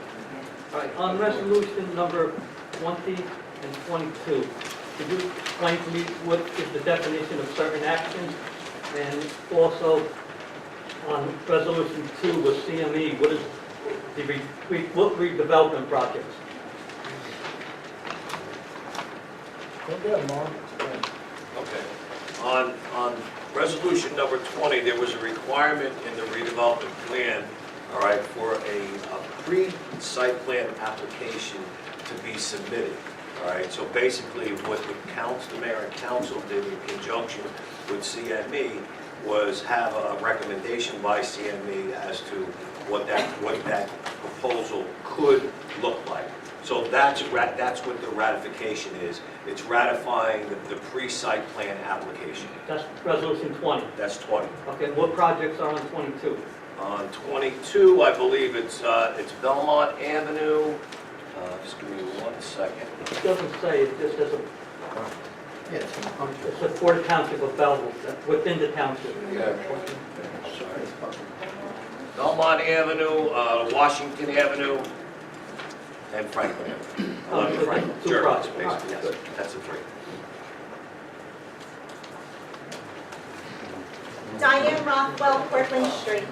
All right, on resolution number 20 and 22, could you explain to me what is the definition of certain actions? And also, on resolution 2 with CME, what is the redevelopment projects? Okay. On resolution number 20, there was a requirement in the redevelopment plan, all right, for a pre-site plan application to be submitted. All right, so basically what the mayor and council did in conjunction with CME was have a recommendation by CME as to what that proposal could look like. So that's what the ratification is. It's ratifying the pre-site plan application. That's resolution 20. That's 20. Okay, what projects are on 22? On 22, I believe it's Belmont Avenue. Just give me 1 second. It doesn't say, it just says it says for the township of Belleville, within the township. Yeah. Sorry. Belmont Avenue, Washington Avenue, and Franklin Avenue. 11 Franklin. Two Sure, projects. basically, yes. That's the 3. Diane Rockwell, Portland Street.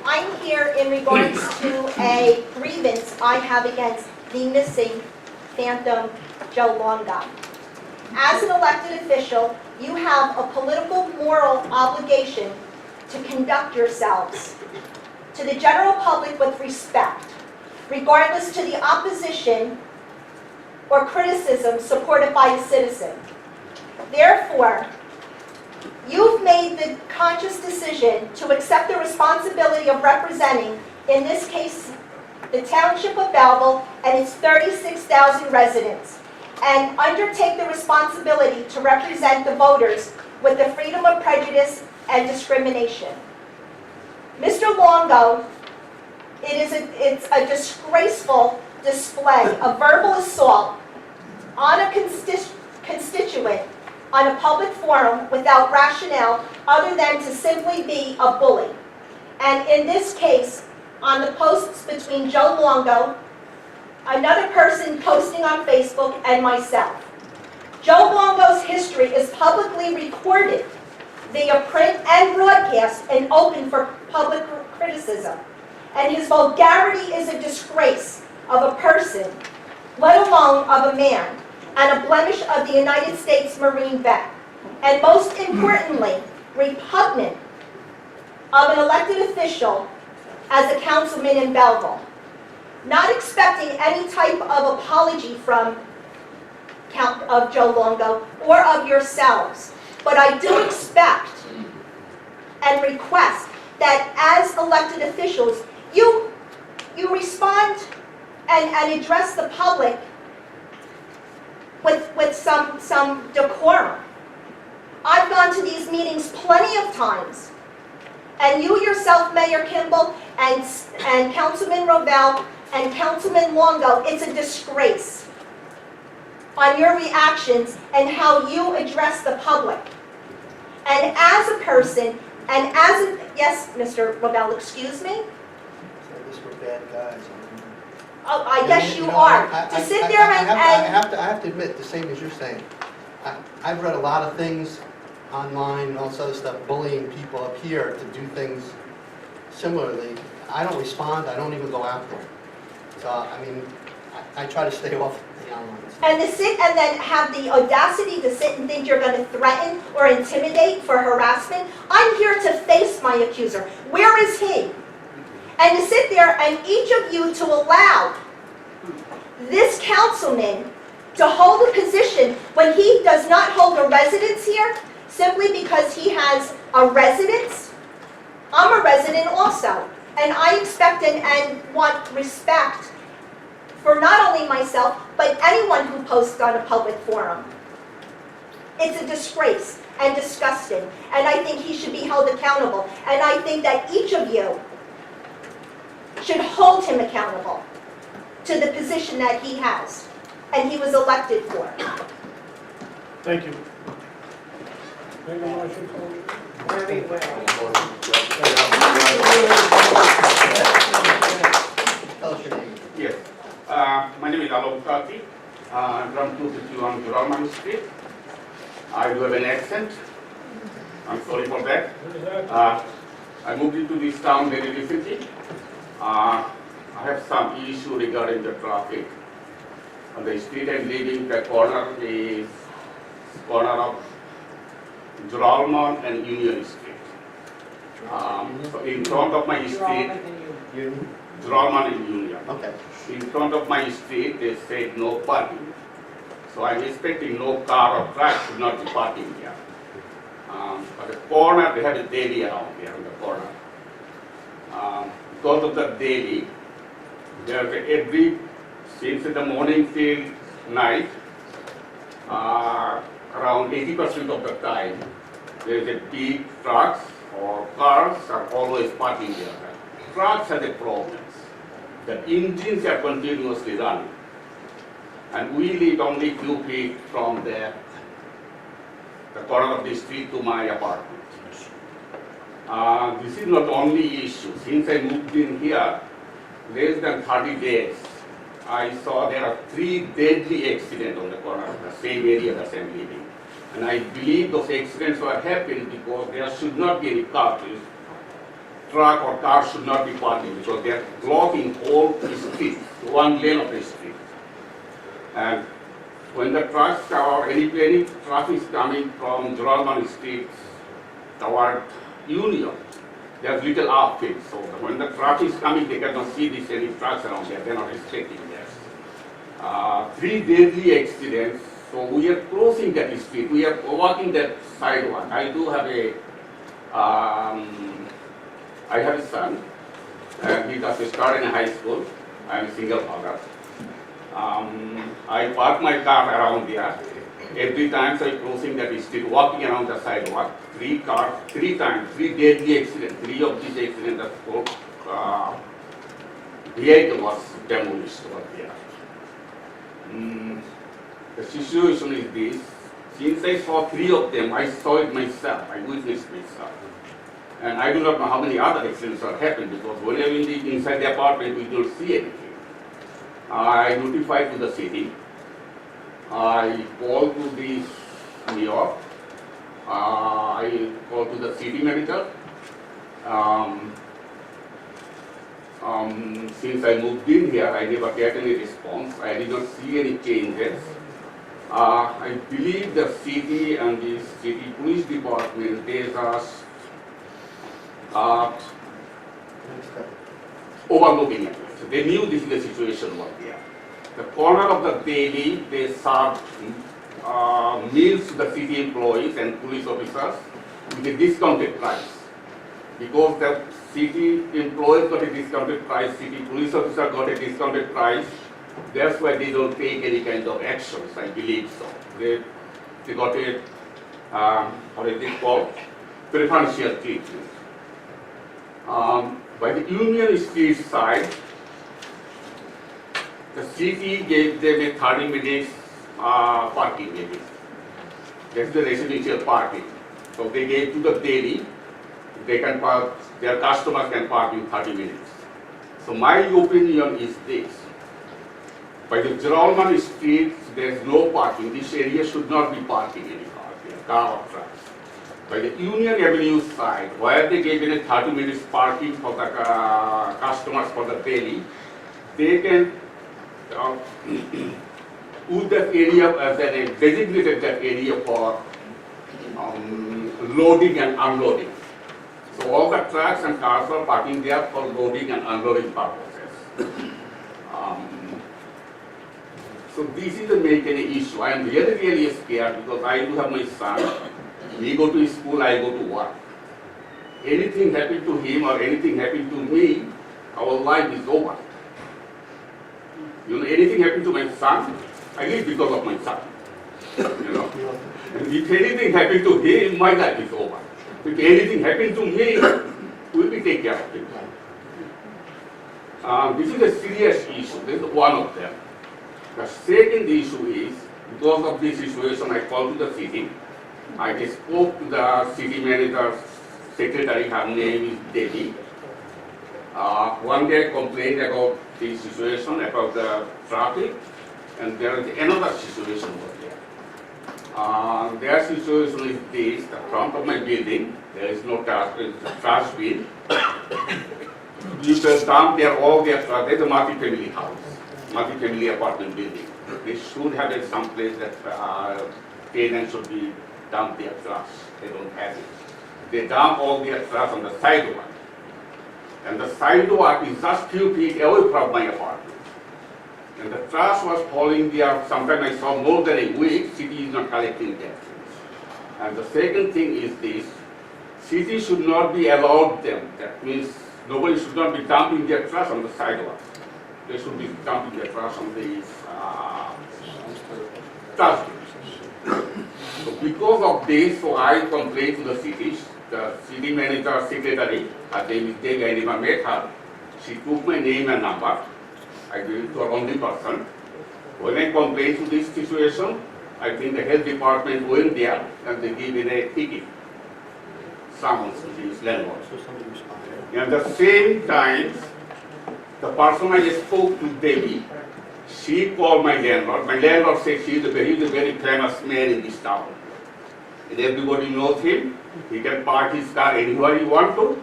I'm here in regards to a grievance I have against the missing Phantom Joe Longo. As an elected official, you have a political moral obligation to conduct yourselves to the general public with respect, regardless to the opposition or criticism supported by a citizen. Therefore, you've made the conscious decision to accept the responsibility of representing, in this case, the Township of Belleville and its 36,000 residents, and undertake the responsibility to represent the voters with the freedom of prejudice and discrimination. Mr. Longo, it's a disgraceful display of verbal assault on a constituent on a public forum without rationale other than to simply be a bully. And in this case, on the posts between Joe Longo, another person posting on Facebook, and myself. Joe Longo's history is publicly recorded via print and broadcast and open for public criticism. And his vulgarity is a disgrace of a person, let alone of a man, and a blemish of the United States Marine vet, and most importantly, repugnant of an elected official as a councilman in Belleville. Not expecting any type of apology from of Joe Longo or of yourselves. But I do expect and request that as elected officials, you respond and address the public with some decorum. I've gone to these meetings plenty of times, and you yourself, Mayor Kimball, and Councilman Rovell, and Councilman Longo, it's a disgrace on your reactions and how you address the public. And as a person, and as a, yes, Mr. Rovell, excuse me? These were bad guys. Oh, I guess you are. To sit there and... I have to admit, the same as you're saying. I've read a lot of things online and all this other stuff, bullying people up here to do things similarly. I don't respond, I don't even go after them. So, I mean, I try to stay off the online stuff. And to sit and then have the audacity to sit and think you're going to threaten or intimidate for harassment. I'm here to face my accuser. Where is he? And to sit there and each of you to allow this councilman to hold a position when he does not hold a residence here simply because he has a residence. I'm a resident also, and I expect and want respect for not only myself, but anyone who posts on a public forum. It's a disgrace and disgusting, and I think he should be held accountable. And I think that each of you should hold him accountable to the position that he has and he was elected for. Thank you. Make a motion Very well. Tell us your name. Yes. My name is Alok Kati. I'm from 251 Juralman Street. I do have an accent. I'm sorry for that. I moved into this town very recently. I have some issue regarding the traffic. On the street I'm living, the corner is corner of Juralman and Union Street. So in front of my street, Juralman and Union. Okay. In front of my street, they said no parking. So I'm expecting no car or truck should not be parking here. At the corner, they have a deli around here in the corner. Because of the deli, there's since the morning till night, around 80% of the time, there's a big trucks or cars are always parking there. Trucks have a problem. The engines are continuously running. And we live only few feet from the corner of the street to my apartment. This is not only issue. Since I moved in here, less than 30 days, I saw there are 3 deadly accidents on the corner of the same area that I'm living. And I believe those accidents were happening because there should not be any car. Truck or car should not be parking because they are blocking whole street, one lane of the street. And when the trucks or any traffic is coming from Juralman Street toward Union, there's little uphill. So when the traffic is coming, they cannot see any trucks around there. They're not respecting that. 3 deadly accidents. So we are crossing that street. We are walking that sidewalk. I do have I have a son, and he just started in high school. I'm a single father. I park my car around there. Every time I'm crossing that street, walking around the sidewalk, 3 cars, 3 times, 3 deadly accidents. 3 of these accidents, the vehicle was demolished over there. The situation is this. Since I saw 3 of them, I saw it myself. I witnessed myself. And I do not know how many other accidents are happening because when I'm inside the apartment, we don't see anything. I notified to the city. I called to New York. I called to the city manager. Since I moved in here, I never get any response. I did not see any changes. I believe the city and the city police department, they just overlooking it. So they knew this is the situation over there. the corner of the daily, they serve meals to the city employees and police officers with a discounted price. Because the city employees got a discounted price, city police officer got a discounted price, that's why they don't take any kind of actions, I believe so. They got a, what is it called, preferential treatment. By the Union Street side, the city gave them a 30 minutes parking maybe. That's the residential parking. So they gave to the daily, they can park, their customers can park in 30 minutes. So my opinion is this. By the Geralman Street, there is no parking. This area should not be parking any car or trucks. By the Union Avenue side, where they gave in a 30 minutes parking for the customers for the daily, they can use that area as a designated that area for loading and unloading. So all the trucks and cars are parking there for loading and unloading purposes. So this isn't make any issue. I am really scared because I do have my son. He go to school, I go to work. Anything happen to him or anything happen to me, our life is over. You know, anything happen to my son, I live because of my son. You know, and if anything happen to him, my life is over. If anything happen to me, we will take care of it. This is a serious issue. This is one of them. The second issue is, because of this situation, I called to the city. I spoke to the city manager's secretary, her name is Devi. One day I complained about the situation, about the traffic, and there is another situation over there. Their situation is this: the front of my building, there is no trash bin. You can dump there all their trash. There is a multi-family house, multi-family apartment building. They should have some place that tenants should be dump their trash. They don't have it. They dump all their trash on the sidewalk. And the sidewalk is just few feet away from my apartment. And the trash was falling there. Sometimes I saw more than a week. City is not collecting that. And the second thing is this: city should not be allowed them. That means nobody should not be dumping their trash on the sidewalk. They should be dumping their trash on the trash bins. So because of this, so I complained to the city manager secretary, her name is Devi, I never met her. She took my name and number. I gave it to her only person. When I complained to this situation, I think the health department went there and they gave me a ticket. Summons to this landlord. And at the same time, the person I spoke to, Devi, she called my landlord. My landlord said he's a very famous man in this town. And everybody knows him. He can park his car anywhere he wants to.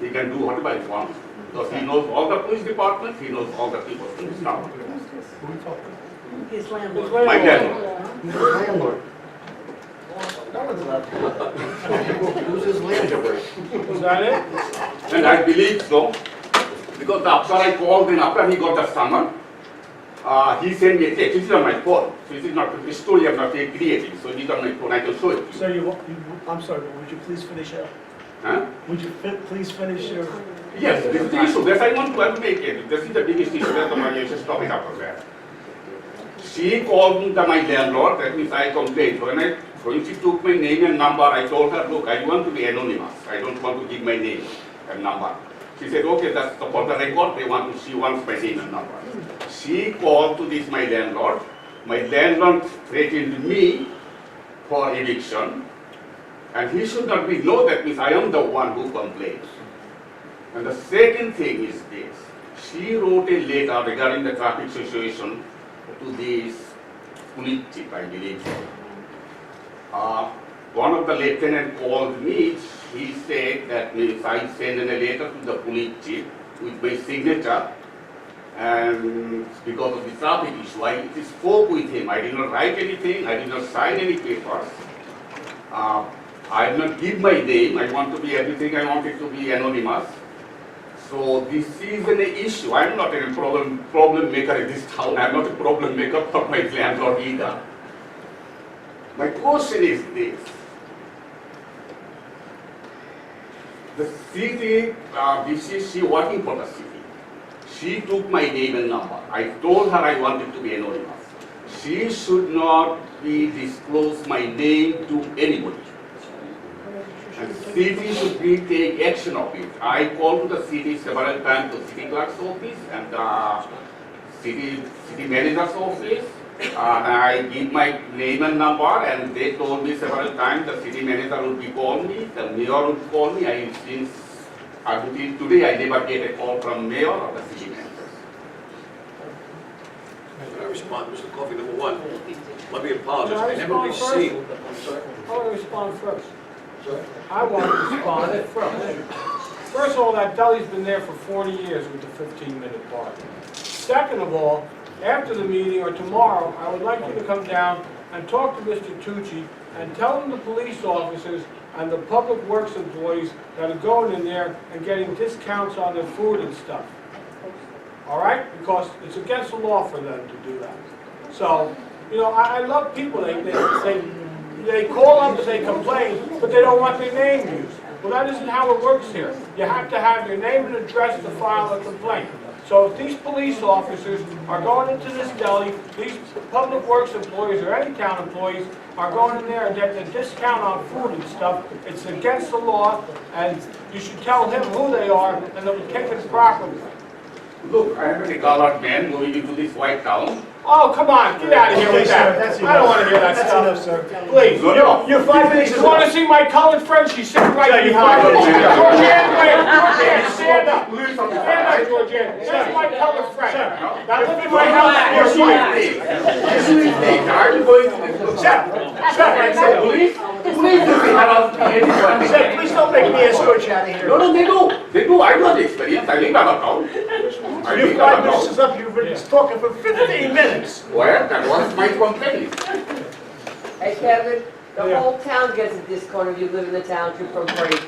He can do whatever he wants. Because he knows all the police departments, he knows all the people in this town. His landlord. My landlord. His landlord. Who's his landlord? Is that it? And I believe so. Because after I called him, after he got the summons, he sent me a text. This is on my phone. So this is not a story I'm not creating. So this is on my phone. I can show it to you. Sir, I'm sorry, but would you please finish up? Huh? Would you please finish your... Yes, this is the issue. That's I want to make it. This is the biggest issue. That's why I just stopping after that. She called me to my landlord. That means I complained. When she took my name and number, I told her, look, I want to be anonymous. I don't want to give my name and number. She said, okay, that's for the record. She wants my name and number. She called to this my landlord. My landlord threatened me for eviction. And he should not be know that means I am the one who complains. And the second thing is this. She wrote a letter regarding the traffic situation to this police chief, I believe. One of the lieutenant called me. He said that means I sent a letter to the police chief with my signature. And because of the traffic issue, I spoke with him. I did not write anything. I did not sign any papers. I did not give my name. I want to be everything. I wanted to be anonymous. So this is an issue. I'm not a problem maker in this town. I'm not a problem maker for my landlord either. My question is this. The city, she working for the city. She took my name and number. I told her I wanted to be anonymous. She should not be disclose my name to anybody. And city should be take action of it. I called to the city several times, to city clerk's office and city manager's office. I give my name and number, and they told me several times the city manager would be call me, the mayor would call me. Until today, I never get a call from mayor or the city manager. Can I respond, Mr. Coffey? Number one, let me apologize. I never received. I want to respond first. I want to respond first. First of all, that deli's been there for 40 years with the 15-minute bar. Second of all, after the meeting or tomorrow, I would like you to come down and talk to Mr. Tucci and tell him the police officers and the public works employees that are going in there and getting discounts on their food and stuff. All right? Because it's against the law for them to do that. So, you know, I love people. They call up and they complain, but they don't want their name used. Well, that isn't how it works here. You have to have your name and address to file a complaint. So if these police officers are going into this deli, these public works employees or any town employees are going in there and getting a discount on food and stuff, it's against the law, and you should tell him who they are and they'll be taken properly. Look, I am a colored man moving into this white town. Oh, come on, get out of here with that. I don't want to hear that stuff. That's enough, sir. Please. You're 5 minutes. You want to see my colored friend? She's sitting right behind me. Georgianne, wait. Georgianne, stand up. Stand up, Georgianne. That's my colored friend. Now look at my house. Are you going to this? Sir, Please harass me anyone. Sir, please don't make me escort you out of here. No, they do. They do. I know the experience. I live out of town. Your 5 minutes is up. You've been talking for 15 minutes. Well, that was my complaint. Hey Kevin, the whole town gets a discount if you live in the township from free.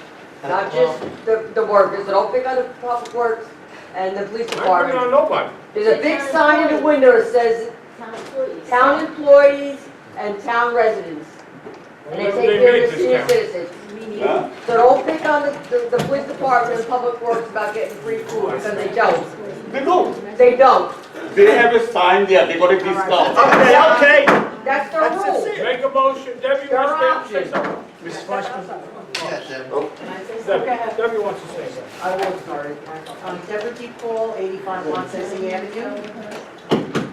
Not just the workers, so don't pick on the public works and the police I'm department. bringing on nobody. There's a big sign in the window that says town employees and town residents. And they take care of the senior citizens. So don't pick on the police department and public works about getting free food because they don't. They do. They don't. They have a sign there. They got a discount. Okay. That's their rule. Make a motion. Debbie wants to say something. Mrs. Fleischman? Yes, Deb. Can I say something? Debbie wants to say something. I will start it. Deborah D. Paul, 85 Montessie Avenue.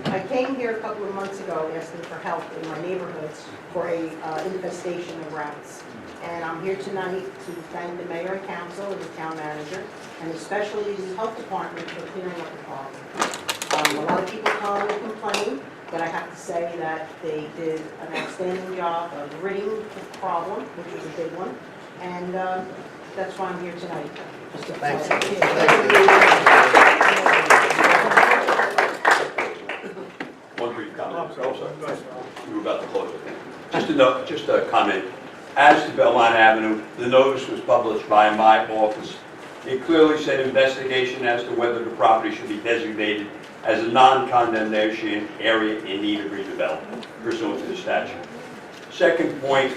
I came here a couple of months ago asking for help in my neighborhoods for a infestation of rats. And I'm here tonight to thank the mayor and council and the town manager, and especially the health department for clearing up the problem. A lot of people come and complain, but I have to say that they did an outstanding job of ridding the problem, which was a big one, and that's why I'm here tonight. Thanks. One brief comment. We were about to close, I think. Just a comment. As to Belmont Avenue, the notice was published by my office. It clearly said investigation as to whether the property should be designated as a non-condemnation area in need of redevelopment pursuant to the statute. Second point,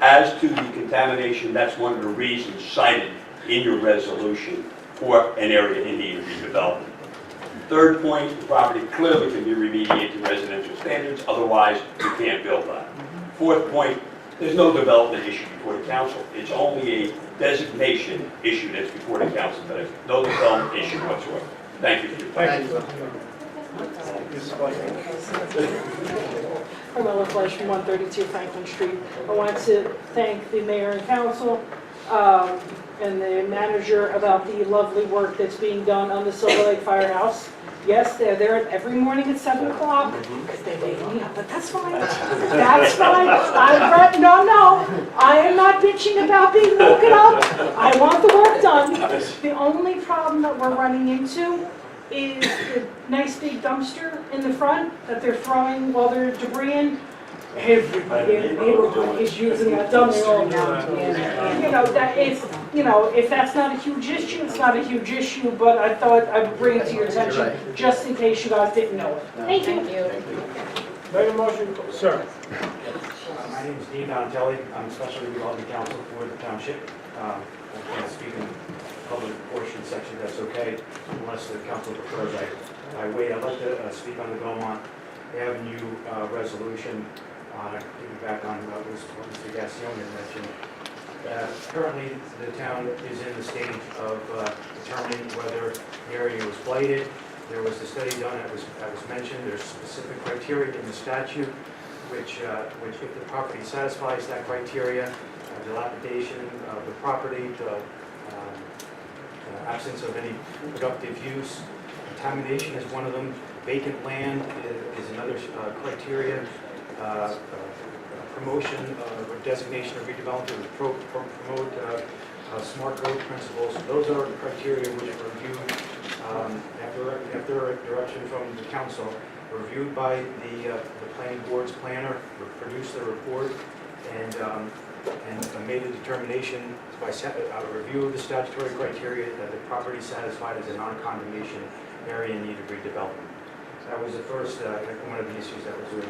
as to the contamination, that's one of the reasons cited in your resolution for an area in need of redevelopment. Third point, the property clearly can be remediated to residential standards, otherwise you can't build on it. Fourth point, there's no development issue before the council. It's only a designation issue that's before the council today. No development issue whatsoever. Thank you for your time. Carmela Flesh from 132 Franklin Street. I wanted to thank the mayor and council and the manager about the lovely work that's being done on the Silver Lake Firehouse. Yes, they're there every morning at 7 o'clock because they wake me up, but that's fine. That's fine. No, I am not bitching about being woken up. I want the work done. The only problem that we're running into is the nice big dumpster in the front that they're throwing while they're debris in. Everybody in the neighborhood is using that dumpster now. that is, if that's not a huge issue, it's not a huge issue, but I thought I would bring it to your attention, just in case you guys didn't know it. Thank you. Make a motion, sir. My name is Dean Donatelli. I'm Special Redevelopment Counsel for the township. I can't speak in public portion section, that's okay, unless the council prefers I wait. I'd like to speak on the Belmont Avenue resolution, piggyback on what Mr. Gassion had mentioned. Currently, the town is in the stage of determining whether the area was blighted. There was a study done that was mentioned. There's specific criteria in the statute which if the property satisfies that criteria, dilapidation of the property, absence of any productive use, contamination is one of them, vacant land is another criteria, promotion or designation of redevelopment to promote smart growth principles. Those are the criteria which are reviewed after a direction from the council, reviewed by the planning board's planner, produced the report, and made a determination by a review of the statutory criteria that the property satisfied as a non-condemnation area in need of redevelopment. So that was the first, one of the issues that was raised.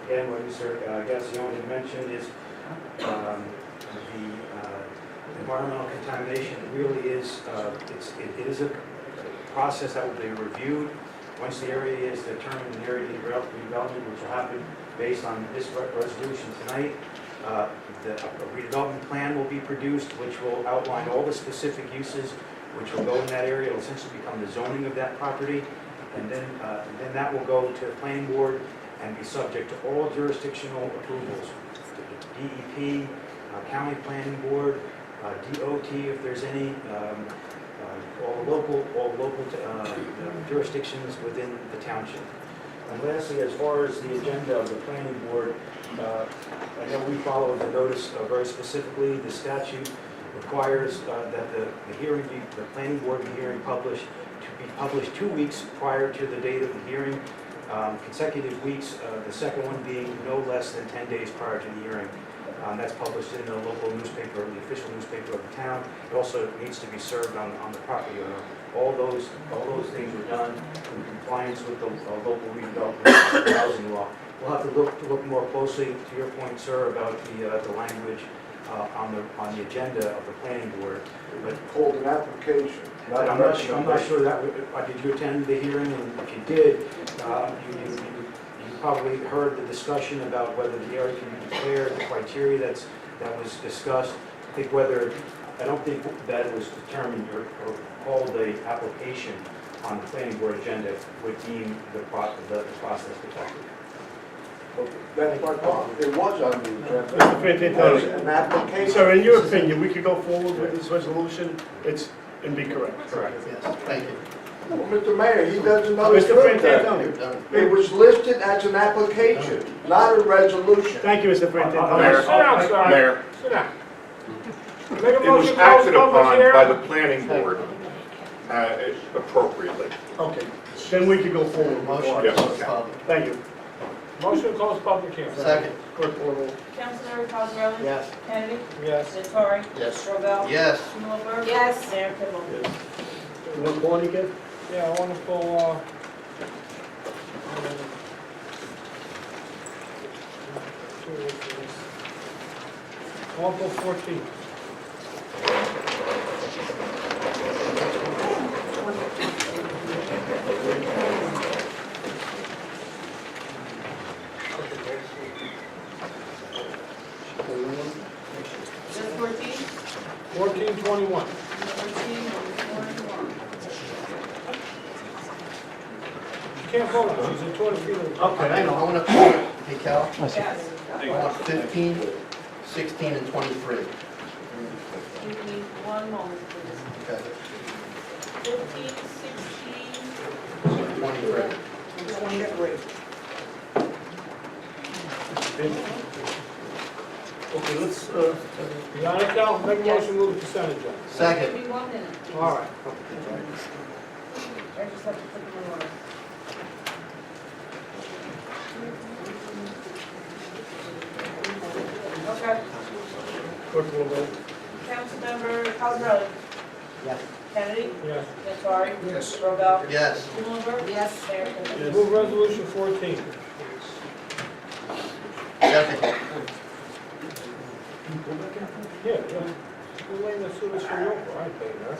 Again, what Mr. Gassion had mentioned is the environmental contamination really is, it is a process that will be reviewed. Once the area is determined, the area of redevelopment, which will happen based on this resolution tonight, the redevelopment plan will be produced, which will outline all the specific uses which will go in that area. It will essentially become the zoning of that property, and then that will go to the planning board and be subject to all jurisdictional approvals, DEP, county planning board, DOT if there's any, all local jurisdictions within the township. And lastly, as far as the agenda of the planning board, I know we follow the notice very specifically. The statute requires that the hearing be, the planning board hearing published, to be published 2 weeks prior to the date of the hearing, consecutive weeks, the second one being no less than 10 days prior to the hearing. That's published in the local newspaper, the official newspaper of the town. It also needs to be served on the property owner. All those things were done in compliance with the local redevelopment housing law. We'll have to look more closely, to your point, sir, about the language on the agenda of the planning board. But Called an application. I'm not sure that, did you attend the hearing? And if you did, you probably heard the discussion about whether the area can be declared, the criteria that was discussed. I don't think that it was determined or called the application on the planning board agenda would deem the process effective. That's my problem. It was on the agenda. Mr. Frantantoni, An application. sir, in your opinion, we could go forward with this resolution and be correct? Correct. Yes, thank you. Well, Mr. Mayor, he doesn't know the Mr. truth there. Frantantoni. It was listed as an application, not a resolution. Thank you, Mr. Frantantoni. Mayor, Sit down, sir. Mayor, Sit down. Make a it was motion, close acted public upon hearing. by the planning board appropriately. Okay, then we can go forward. Motion Yes. to close public. Thank you. Motion to close public hearing. Second. Clerk, call the roll. Councilmember Cosarelli? Yes. Kennedy? Yes. Nattari? Yes. Robel? Yes. Strumelberg? Yes. Mayor Kibble? You want to call it again? Yeah, I want to pull, Article 14. Just 14? 1421. 14. You can't vote on it, she's at 200 feet of the... Okay, I know, I want to, hey Cal, Yes. I want 15, 16, and 23. Give me 1 moment, please. Okay. 15, 16, 23. and 23. Okay, let's, You on it, Cal? Make a motion, move the consent agenda. Second. Give me 1 minute. All right. I just have to put them in order. Okay. clerk, call the roll. Councilmember Cosarelli? Yes. Kennedy? Yes. Nattari? Yes. Robel? Yes. Strumelberg? Yes. Mayor Kimball? Move resolution 14. Second. Yeah, yeah. We're waiting to see what's for you, I think, huh?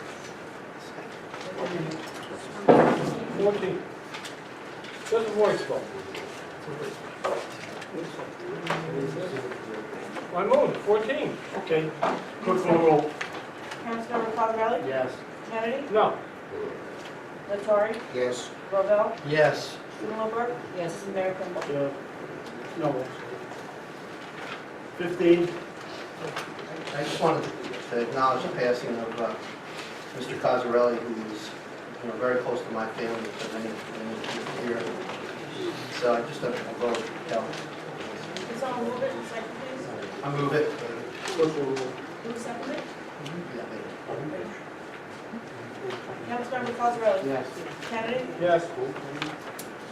14. Just a voice vote. I moved, 14. Okay. Clerk call the roll. Councilmember Cosarelli? Yes. Kennedy? No. Nattari? Yes. Robel? Yes. Strumelberg? Yes. Mayor Kimball? No. 15. I just wanted to acknowledge the passing of Mr. Cosarelli, who was, very close to my family for many years. So I just have a vote. Can someone move it in second, please? I move it. Clerk call the roll. Who seconded it? Yeah, Councilmember Cosarelli? Yes. Kennedy? Yes.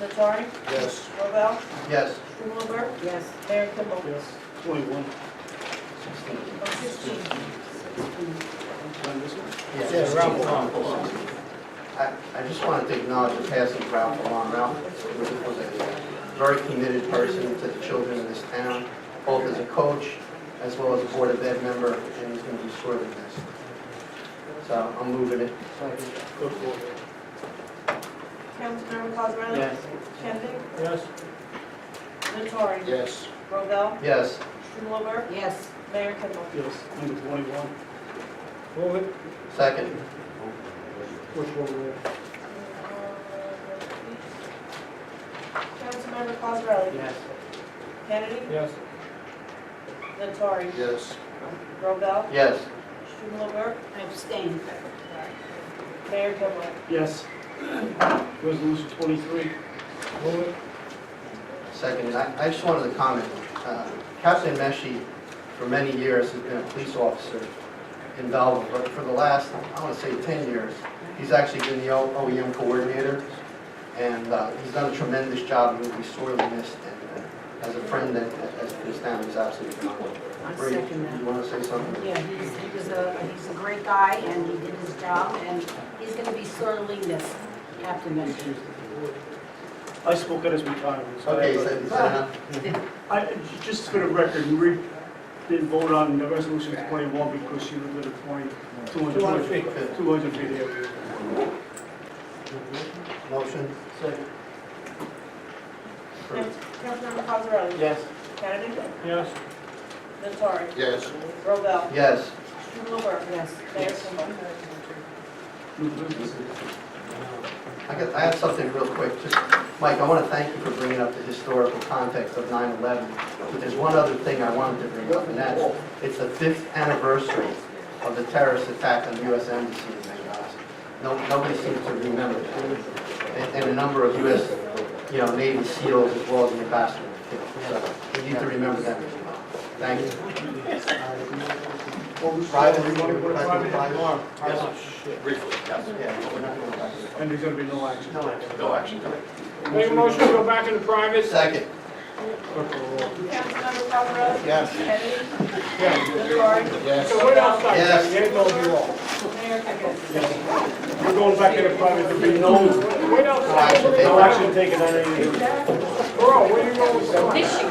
Nattari? Yes. Robel? Yes. Strumelberg? Yes. Mayor Kimball? Yes. 21. 16. Yeah, Ralph. I just wanted to acknowledge the passing of Ralph Alon. Ralph was a very committed person to the children of this town, both as a coach as well as a Board of Ed member, and he's going to be sorely missed. So I'm moving it. Clerk call. Councilmember Cosarelli? Yes. Kennedy? Yes. Nattari? Yes. Robel? Yes. Strumelberg? Yes. Mayor Kimball? Yes. Number 21. Move it. Second. Clerk call the roll. Councilmember Cosarelli? Yes. Kennedy? Yes. Nattari? Yes. Robel? Yes. Strumelberg? Abstain. Mayor Kimball? Yes. Resolution 23. Move it. Second. I just wanted to comment. Captain Meshi, for many years, has been a police officer in Belleville, but for the last, I want to say 10 years, he's actually been the OEM coordinator, and he's done a tremendous job. He will be sorely missed, and as a friend and as this town, he's absolutely phenomenal. I Bree, second that. you want to say something? Yeah, he's a great guy, and he did his job, and he's gonna be sorely missed, Captain Mitchell. I spoke at his retirement. So Okay, is that enough? Just for the record, we didn't vote on the resolution 21 because she was at a point 200 feet area. Motion? Second. Councilmember Cosarelli? Yes. Kennedy? Yes. Nattari? Yes. Robel? Yes. Strumelberg? Yes. Mayor Kimball? I have something real quick. Just, Mike, I want to thank you for bringing up the historical context of 9/11. But there's one other thing I wanted to bring up, and that's, it's the 5th anniversary of the terrorist attack on the U.S. Embassy in Benghazi. Nobody seems to remember that. And a number of U.S. Navy SEALs as well as the ambassador were killed. So we need to remember them as well. Thank you. Private, Briefly, yes. Yeah, we're not going back to the... And there's going to be no action. No action. Make a motion to go back into private. Second. Councilmember Cosarelli? Yes. Kennedy? Yes. Nattari? Yes. So what else, guys? Yes. You ain't gonna do all. Mayor Kimball? We're going back into private to be no What else? action taken. action taken on any. Bro, where you going with the? Michigan.